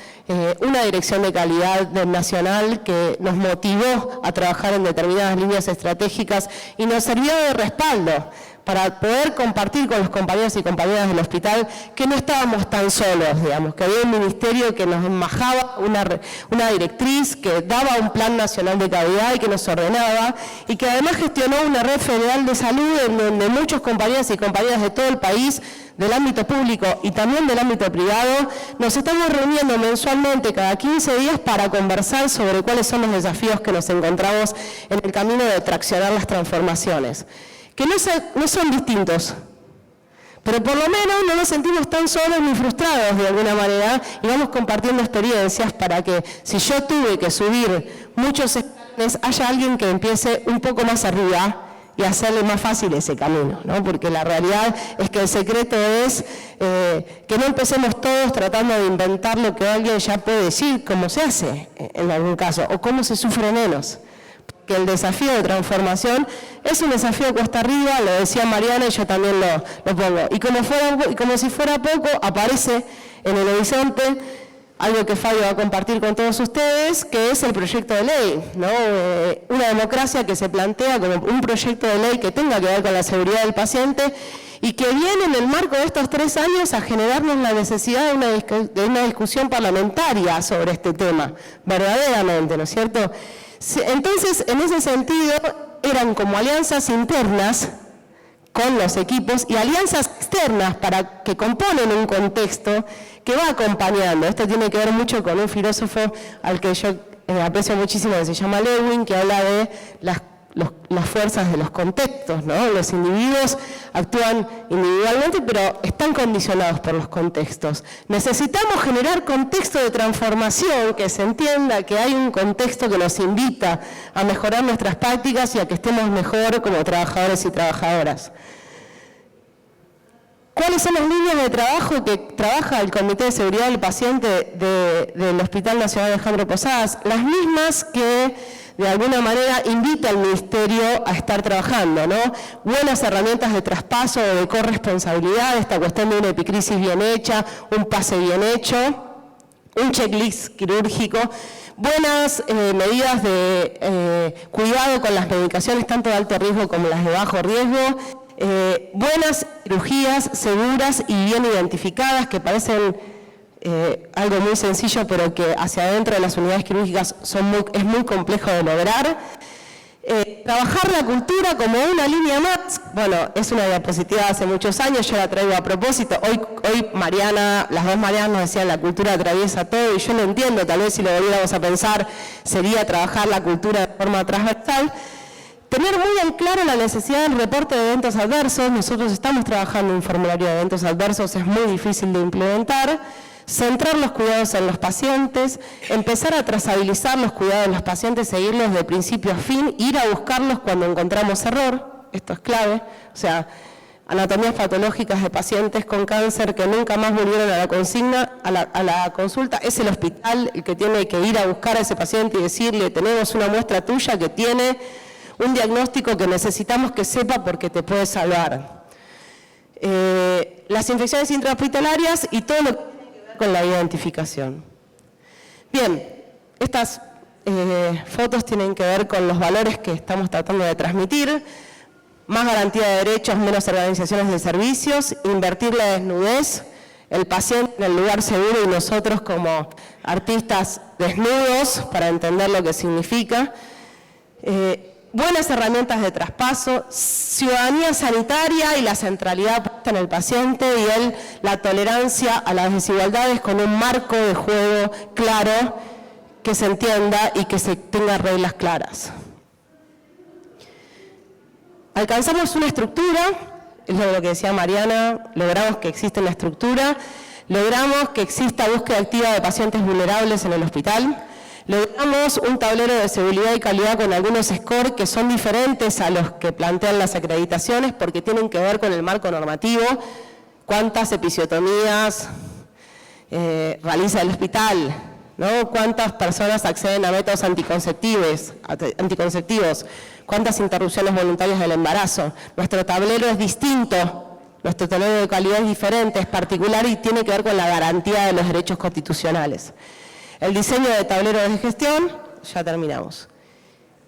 una dirección de calidad nacional que nos motivó a trabajar en determinadas líneas estratégicas y nos sirvió de respaldo para poder compartir con los compañeros y compañeras del hospital que no estábamos tan solos, digamos, que había un ministerio que nos embajaba una directriz, que daba un plan nacional de calidad y que nos ordenaba, y que además gestionó una red federal de salud en donde muchos compañeros y compañeras de todo el país, del ámbito público y también del ámbito privado, nos estamos reuniendo mensualmente cada 15 días para conversar sobre cuáles son los desafíos que nos encontramos en el camino de traccionar las transformaciones. Que no son distintos, pero por lo menos no nos sentimos tan solos ni frustrados de alguna manera y vamos compartiendo experiencias para que si yo tuve que subir muchos escalones, haya alguien que empiece un poco más arriba y hacerle más fácil ese camino, ¿no? Porque la realidad es que el secreto es que no empecemos todos tratando de inventar lo que alguien ya puede decir, cómo se hace en algún caso, o cómo se sufre menos. Que el desafío de transformación es un desafío cuesta arriba, lo decía Mariana y yo también lo pongo. Y como si fuera poco, aparece en el horizonte algo que Fabio va a compartir con todos ustedes, que es el proyecto de ley, ¿no? Una democracia que se plantea como un proyecto de ley que tenga que ver con la seguridad del paciente y que viene en el marco de estos 3 años a generarnos la necesidad de una discusión parlamentaria sobre este tema, verdaderamente, ¿no es cierto? Entonces, en ese sentido, eran como alianzas internas con los equipos y alianzas externas para que componen un contexto que va acompañando. Esto tiene que ver mucho con un filósofo al que yo aprecio muchísimo, que se llama Lewin, que habla de las fuerzas de los contextos, ¿no? Los individuos actúan individualmente, pero están condicionados por los contextos. Necesitamos generar contexto de transformación, que se entienda que hay un contexto que nos invita a mejorar nuestras prácticas y a que estemos mejor como trabajadores y trabajadoras. ¿Cuáles son las líneas de trabajo que trabaja el Comité de Seguridad del Paciente del Hospital Nacional Alejandro Posadas? Las mismas que de alguna manera invita al Ministerio a estar trabajando, ¿no? Buenas herramientas de traspaso o de corresponsabilidad, esta cuestión de una epicrisis bien hecha, un pase bien hecho, un checklist quirúrgico, buenas medidas de cuidado con las medicaciones, tanto de alto riesgo como las de bajo riesgo, buenas cirugías seguras y bien identificadas, que parecen algo muy sencillo, pero que hacia adentro de las unidades quirúrgicas es muy complejo de lograr. Trabajar la cultura como una línea más, bueno, es una diapositiva de hace muchos años, yo la traigo a propósito. Hoy Mariana, las dos Marianas nos decían la cultura atraviesa todo, y yo lo entiendo, tal vez si lo volviéramos a pensar sería trabajar la cultura de forma transversal. Tener muy en claro la necesidad del reporte de eventos adversos. Nosotros estamos trabajando un formulario de eventos adversos, es muy difícil de implementar. Centrar los cuidados en los pacientes, empezar a trazabilizar los cuidados de los pacientes, seguirlos de principio a fin, ir a buscarlos cuando encontramos error, esto es clave, o sea, anatomías patológicas de pacientes con cáncer que nunca más volvieron a la consigna, a la consulta, es el hospital el que tiene que ir a buscar a ese paciente y decirle, tenemos una muestra tuya que tiene un diagnóstico que necesitamos que sepa porque te puede salvar. Las infecciones intrahospitalarias y todo lo que con la identificación. Bien, estas fotos tienen que ver con los valores que estamos tratando de transmitir: más garantía de derechos, menos organizaciones de servicios, invertir la desnudez, el paciente en el lugar seguro y nosotros como artistas desnudos para entender lo que significa. Buenas herramientas de traspaso, ciudadanía sanitaria y la centralidad puesta en el paciente y la tolerancia a las desigualdades con un marco de juego claro, que se entienda y que se tenga reglas claras. Alcanzamos una estructura, es lo que decía Mariana, logramos que exista una estructura, logramos que exista búsqueda activa de pacientes vulnerables en el hospital. Logramos un tablero de seguridad y calidad con algunos scores que son diferentes a los que plantean las acreditaciones porque tienen que ver con el marco normativo, cuántas episiotomías realiza el hospital, ¿no? Cuántas personas acceden a métodos anticonceptivos, cuántas interrupciones voluntarias del embarazo. Nuestro tablero es distinto, nuestro tablero de calidad es diferente, es particular y tiene que ver con la garantía de los derechos constitucionales. El diseño de tableros de gestión, ya terminamos.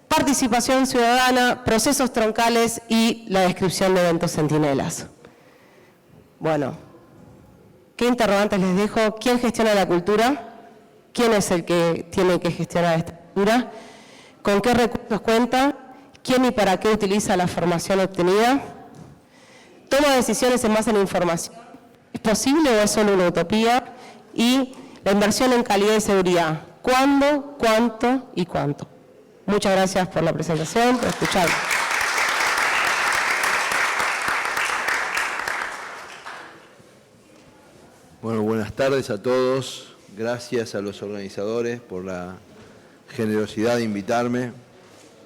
Participación ciudadana, procesos troncales y la descripción de eventos centinelas. Bueno, ¿qué interrogantes les dejo? ¿Quién gestiona la cultura? ¿Quién es el que tiene que gestionar esta cultura? ¿Con qué recursos cuenta? ¿Quién y para qué utiliza la formación obtenida? ¿Toma decisiones en base a la información? ¿Es posible o es solo una utopía? Y la inversión en calidad y seguridad. ¿Cuándo, cuánto y cuánto? Muchas gracias por la presentación, por escuchar. Bueno, buenas tardes a todos. Gracias a los organizadores por la generosidad de invitarme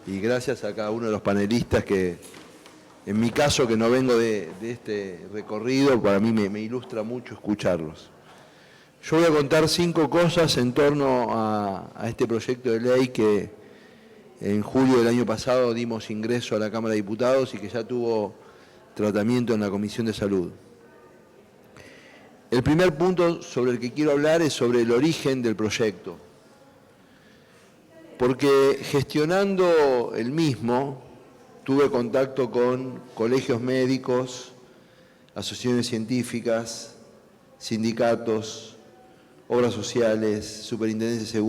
y gracias a cada uno de los panelistas que, en mi caso, que no vengo de este recorrido, para mí me ilustra mucho escucharlos. Yo voy a contar 5 cosas en torno a este proyecto de ley que en julio del año pasado dimos ingreso a la Cámara de Diputados y que ya tuvo tratamiento en la Comisión de Salud. El primer punto sobre el que quiero hablar es sobre el origen del proyecto, porque gestionando el mismo tuve contacto con colegios médicos, asociaciones científicas, sindicatos, obras sociales, superintendencia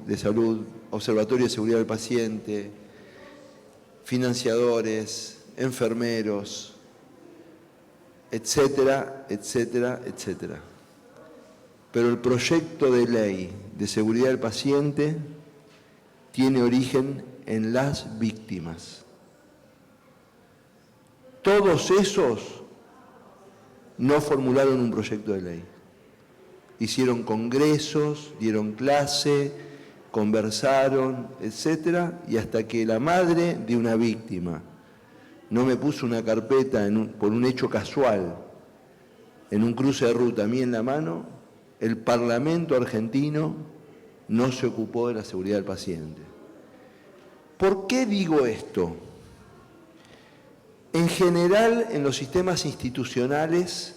de salud, observatorio de seguridad del paciente, financiadores, enfermeros, etcétera, etcétera, etcétera. Pero el proyecto de ley de seguridad del paciente tiene origen en las víctimas. Todos esos no formularon un proyecto de ley. Hicieron congresos, dieron clase, conversaron, etcétera, y hasta que la madre de una víctima no me puso una carpeta por un hecho casual en un cruce de ruta a mí en la mano, el Parlamento argentino no se ocupó de la seguridad del paciente. ¿Por qué digo esto? En general, en los sistemas institucionales,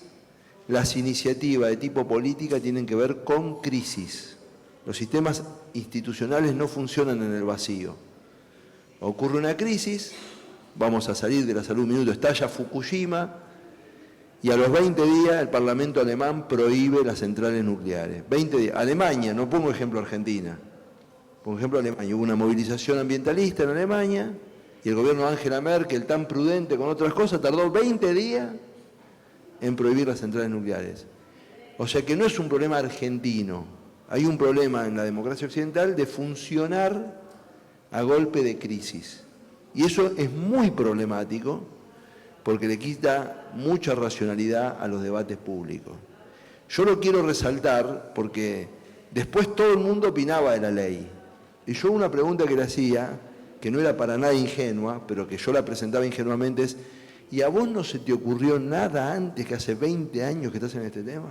las iniciativas de tipo política tienen que ver con crisis. Los sistemas institucionales no funcionan en el vacío. Ocurre una crisis, vamos a salir de la salud un minuto, estalla Fukushima, y a los 20 días el Parlamento alemán prohíbe las centrales nucleares. 20 días. Alemania, no pongo ejemplo Argentina, pongo ejemplo Alemania. Hubo una movilización ambientalista en Alemania y el gobierno de Angela Merkel, tan prudente con otras cosas, tardó 20 días en prohibir las centrales nucleares. O sea que no es un problema argentino, hay un problema en la democracia occidental de funcionar a golpe de crisis. Y eso es muy problemático porque le quita mucha racionalidad a los debates públicos. Yo lo quiero resaltar porque después todo el mundo opinaba de la ley. Y yo una pregunta que le hacía, que no era para nada ingenua, pero que yo la presentaba ingenuamente es, ¿y a vos no se te ocurrió nada antes que hace 20 años que estás en este tema?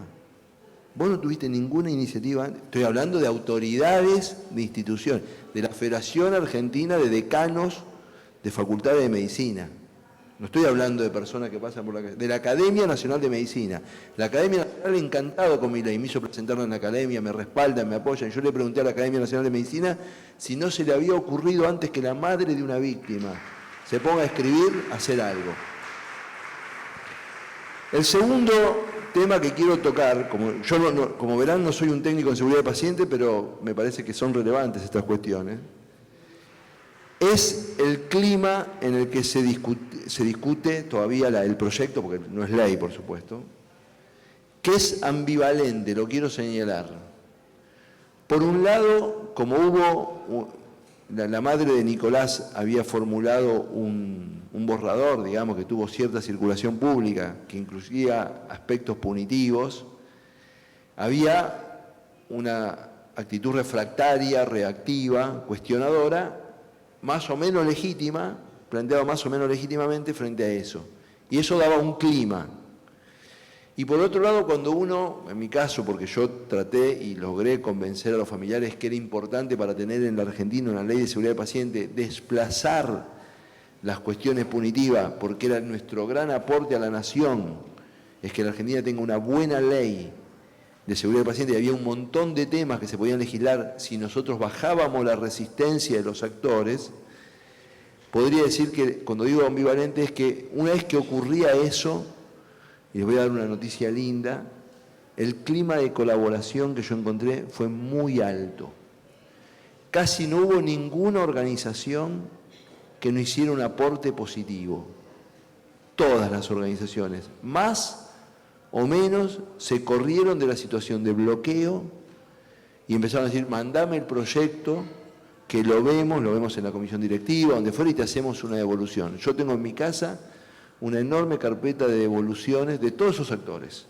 ¿Vos no tuviste ninguna iniciativa antes? Estoy hablando de autoridades de instituciones, de la Federación Argentina de Decanos de Facultades de Medicina. No estoy hablando de personas que pasan por la calle, de la Academia Nacional de Medicina. La Academia Nacional, encantado con mi ley, me hizo presentarla en la Academia, me respaldan, me apoyan. Yo le pregunté a la Academia Nacional de Medicina si no se le había ocurrido antes que la madre de una víctima se ponga a escribir, a hacer algo. El segundo tema que quiero tocar, como verán no soy un técnico en seguridad del paciente, pero me parece que son relevantes estas cuestiones, es el clima en el que se discute todavía el proyecto, porque no es ley, por supuesto, que es ambivalente, lo quiero señalar. Por un lado, como la madre de Nicolás había formulado un borrador, digamos, que tuvo cierta circulación pública, que incluía aspectos punitivos, había una actitud refractaria, reactiva, cuestionadora, más o menos legítima, planteado más o menos legítimamente frente a eso. Y eso daba un clima. Y por otro lado, cuando uno, en mi caso, porque yo traté y logré convencer a los familiares que era importante para tener en la Argentina una ley de seguridad del paciente, desplazar las cuestiones punitivas, porque era nuestro gran aporte a la nación, es que la Argentina tenga una buena ley de seguridad del paciente, y había un montón de temas que se podían legislar si nosotros bajábamos la resistencia de los actores. Podría decir que, cuando digo ambivalente, es que una vez que ocurría eso, y les voy a dar una noticia linda, el clima de colaboración que yo encontré fue muy alto. Casi no hubo ninguna organización que no hiciera un aporte positivo. Todas las organizaciones, más o menos, se corrieron de la situación de bloqueo y empezaron a decir, mandame el proyecto, que lo vemos en la comisión directiva, donde fuera, y te hacemos una devolución. Yo tengo en mi casa una enorme carpeta de devoluciones de todos esos actores,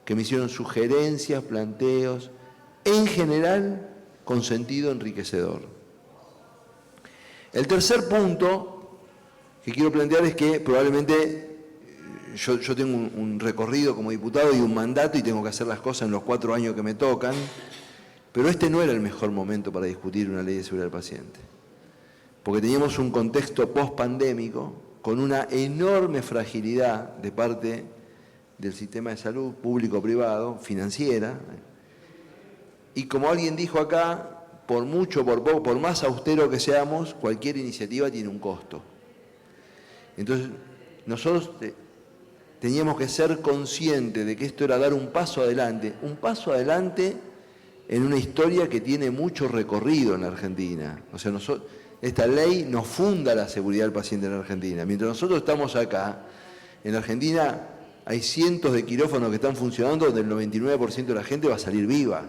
que me hicieron sugerencias, planteos, en general con sentido enriquecedor. El tercer punto que quiero plantear es que probablemente yo tengo un recorrido como diputado y un mandato y tengo que hacer las cosas en los 4 años que me tocan, pero este no era el mejor momento para discutir una ley de seguridad del paciente, porque teníamos un contexto post-pandémico con una enorme fragilidad de parte del sistema de salud público-privado, financiera, y como alguien dijo acá, por mucho, por poco, por más austero que seamos, cualquier iniciativa tiene un costo. Entonces, nosotros teníamos que ser conscientes de que esto era dar un paso adelante en una historia que tiene mucho recorrido en la Argentina. O sea, esta ley nos funda la seguridad del paciente en la Argentina. Mientras nosotros estamos acá, en la Argentina hay cientos de quirófanos que están funcionando donde el 99% de la gente va a salir viva.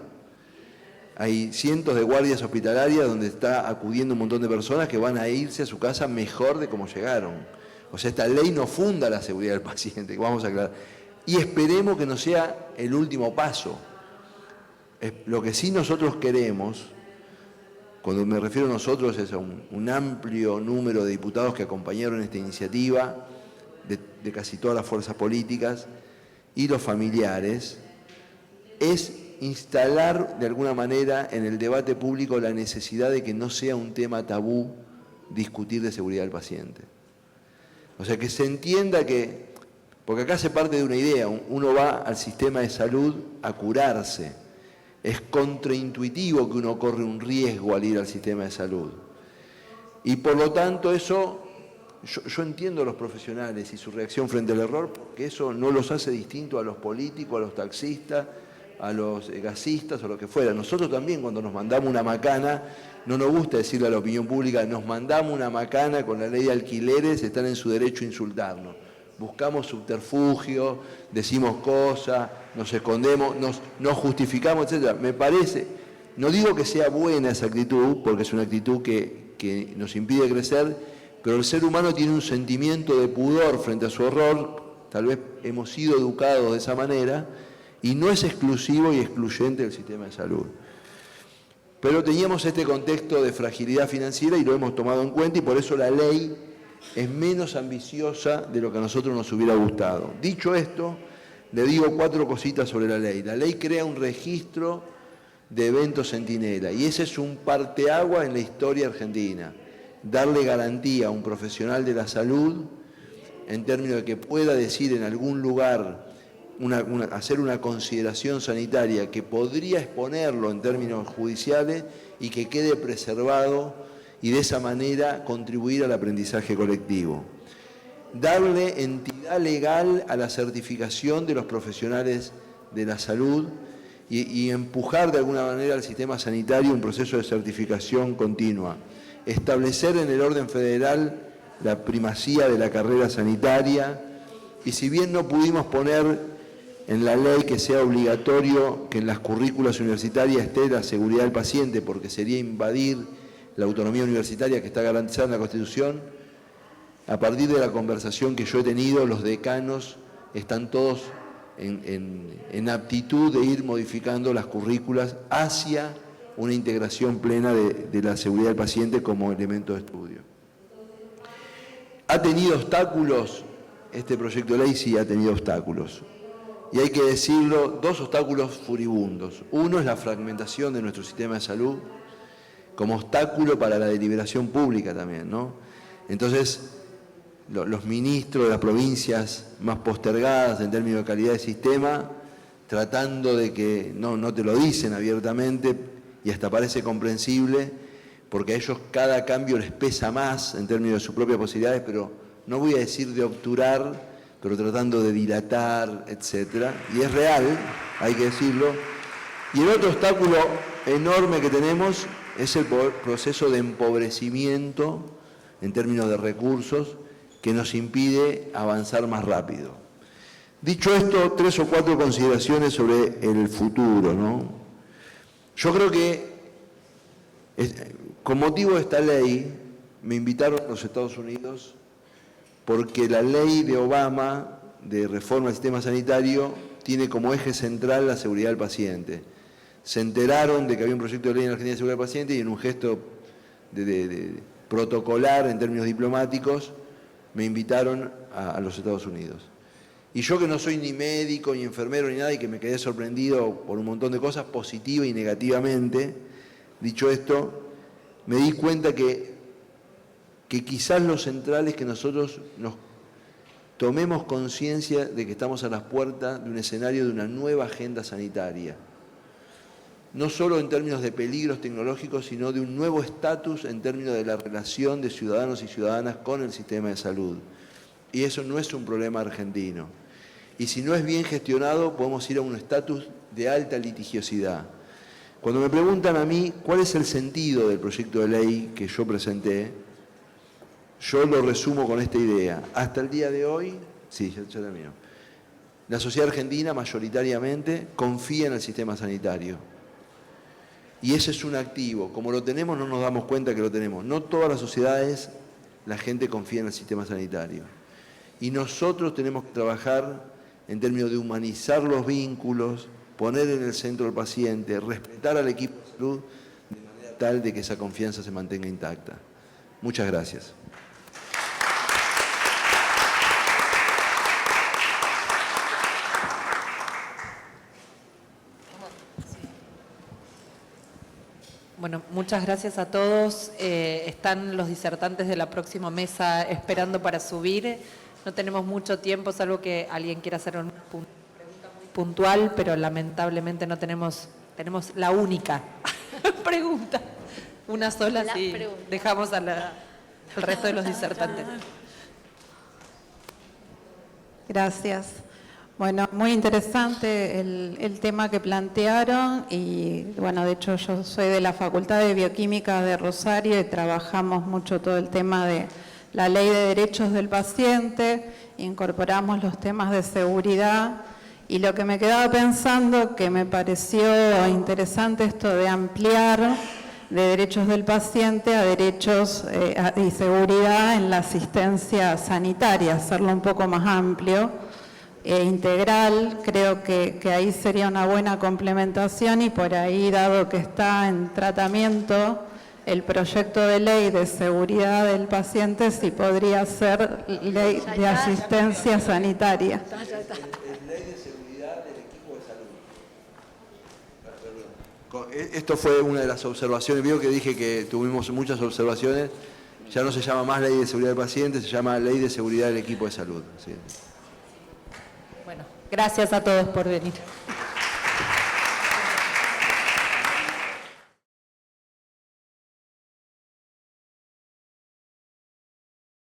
Hay cientos de guardias hospitalarias donde está acudiendo un montón de personas que van a irse a su casa mejor de como llegaron. O sea, esta ley no funda la seguridad del paciente, vamos a aclarar. Y esperemos que no sea el último paso. Lo que sí nosotros queremos, cuando me refiero a nosotros, es a un amplio número de diputados que acompañaron esta iniciativa, de casi todas las fuerzas políticas, y los familiares, es instalar de alguna manera en el debate público la necesidad de que no sea un tema tabú discutir de seguridad del paciente. O sea, que se entienda que, porque acá se parte de una idea, uno va al sistema de salud a curarse. Es contraintuitivo que uno corre un riesgo al ir al sistema de salud. Y por lo tanto eso, yo entiendo a los profesionales y su reacción frente al error, porque eso no los hace distintos a los políticos, a los taxistas, a los gasistas o lo que fuera. Nosotros también, cuando nos mandamos una macana, no nos gusta decirle a la opinión pública, nos mandamos una macana con la ley de alquileres, están en su derecho a insultarnos. Buscamos subterfugio, decimos cosas, nos escondemos, nos justificamos, etc. Me parece, no digo que sea buena esa actitud, porque es una actitud que nos impide crecer, pero el ser humano tiene un sentimiento de pudor frente a su error, tal vez hemos sido educados de esa manera, y no es exclusivo y excluyente del sistema de salud. Pero teníamos este contexto de fragilidad financiera y lo hemos tomado en cuenta, y por eso la ley es menos ambiciosa de lo que a nosotros nos hubiera gustado. Dicho esto, le digo 4 cositas sobre la ley. La ley crea un registro de eventos centinela, y ese es un parteaguas en la historia argentina. Darle garantía a un profesional de la salud en términos de que pueda decir en algún lugar, hacer una consideración sanitaria que podría exponerlo en términos judiciales y que quede preservado, y de esa manera contribuir al aprendizaje colectivo. Darle entidad legal a la certificación de los profesionales de la salud y empujar de alguna manera al sistema sanitario un proceso de certificación continua. Establecer en el orden federal la primacía de la carrera sanitaria, y si bien no pudimos poner en la ley que sea obligatorio que en las currículas universitarias esté la seguridad del paciente, porque sería invadir la autonomía universitaria que está garantizada en la Constitución, a partir de la conversación que yo he tenido, los decanos están todos en aptitud de ir modificando las currículas hacia una integración plena de la seguridad del paciente como elemento de estudio. ¿Ha tenido obstáculos? Este proyecto de ley sí ha tenido obstáculos. Y hay que decirlo, 2 obstáculos furibundos. Uno es la fragmentación de nuestro sistema de salud, como obstáculo para la deliberación pública también, ¿no? Entonces, los ministros de las provincias más postergadas en términos de calidad de sistema, tratando de que no te lo dicen abiertamente y hasta parece comprensible, porque a ellos cada cambio les pesa más en términos de sus propias posibilidades, pero no voy a decir de obturar, pero tratando de dilatar, etcétera. Y es real, hay que decirlo. Y el otro obstáculo enorme que tenemos es el proceso de empobrecimiento en términos de recursos que nos impide avanzar más rápido. Dicho esto, 3 o 4 consideraciones sobre el futuro, ¿no? Yo creo que con motivo de esta ley me invitaron a los Estados Unidos porque la ley de Obama de reforma del sistema sanitario tiene como eje central la seguridad del paciente. Se enteraron de que había un proyecto de ley en Argentina de seguridad del paciente y en un gesto de protocolar en términos diplomáticos me invitaron a los Estados Unidos. Y yo, que no soy ni médico, ni enfermero, ni nada, y que me quedé sorprendido por un montón de cosas, positiva y negativamente, dicho esto, me di cuenta que quizás lo central es que nosotros nos tomemos conciencia de que estamos a las puertas de un escenario de una nueva agenda sanitaria. No solo en términos de peligros tecnológicos, sino de un nuevo estatus en términos de la relación de ciudadanos y ciudadanas con el sistema de salud. Y eso no es un problema argentino. Y si no es bien gestionado, podemos ir a un estatus de alta litigiosidad. Cuando me preguntan a mí cuál es el sentido del proyecto de ley que yo presenté, yo lo resumo con esta idea. Hasta el día de hoy, sí, ya termino, la sociedad argentina mayoritariamente confía en el sistema sanitario. Y ese es un activo. Como lo tenemos, no nos damos cuenta que lo tenemos. No todas las sociedades, la gente confía en el sistema sanitario. Y nosotros tenemos que trabajar en términos de humanizar los vínculos, poner en el centro al paciente, respetar al equipo de salud, de manera tal de que esa confianza se mantenga intacta. Muchas gracias. Bueno, muchas gracias a todos. Están los disertantes de la próxima mesa esperando para subir. No tenemos mucho tiempo, salvo que alguien quiera hacer una pregunta muy puntual, pero lamentablemente no tenemos la única pregunta. Una sola, La sí. pregunta. Dejamos al resto de los disertantes. Gracias. Bueno, muy interesante el tema que plantearon y, bueno, de hecho yo soy de la Facultad de Bioquímica de Rosario y trabajamos mucho todo el tema de la Ley de Derechos del Paciente, incorporamos los temas de seguridad y lo que me quedaba pensando, que me pareció interesante esto de ampliar de derechos del paciente a derechos y seguridad en la asistencia sanitaria, hacerlo un poco más amplio e integral. Creo que ahí sería una buena complementación y por ahí, dado que está en tratamiento el proyecto de ley de seguridad del paciente, sí podría ser ley de asistencia sanitaria. Esto fue una de las observaciones, veo que dije que tuvimos muchas observaciones, ya no se llama más Ley de Seguridad del Paciente, se llama Ley de Seguridad del Equipo de Salud. Sí. Bueno, gracias a todos por venir.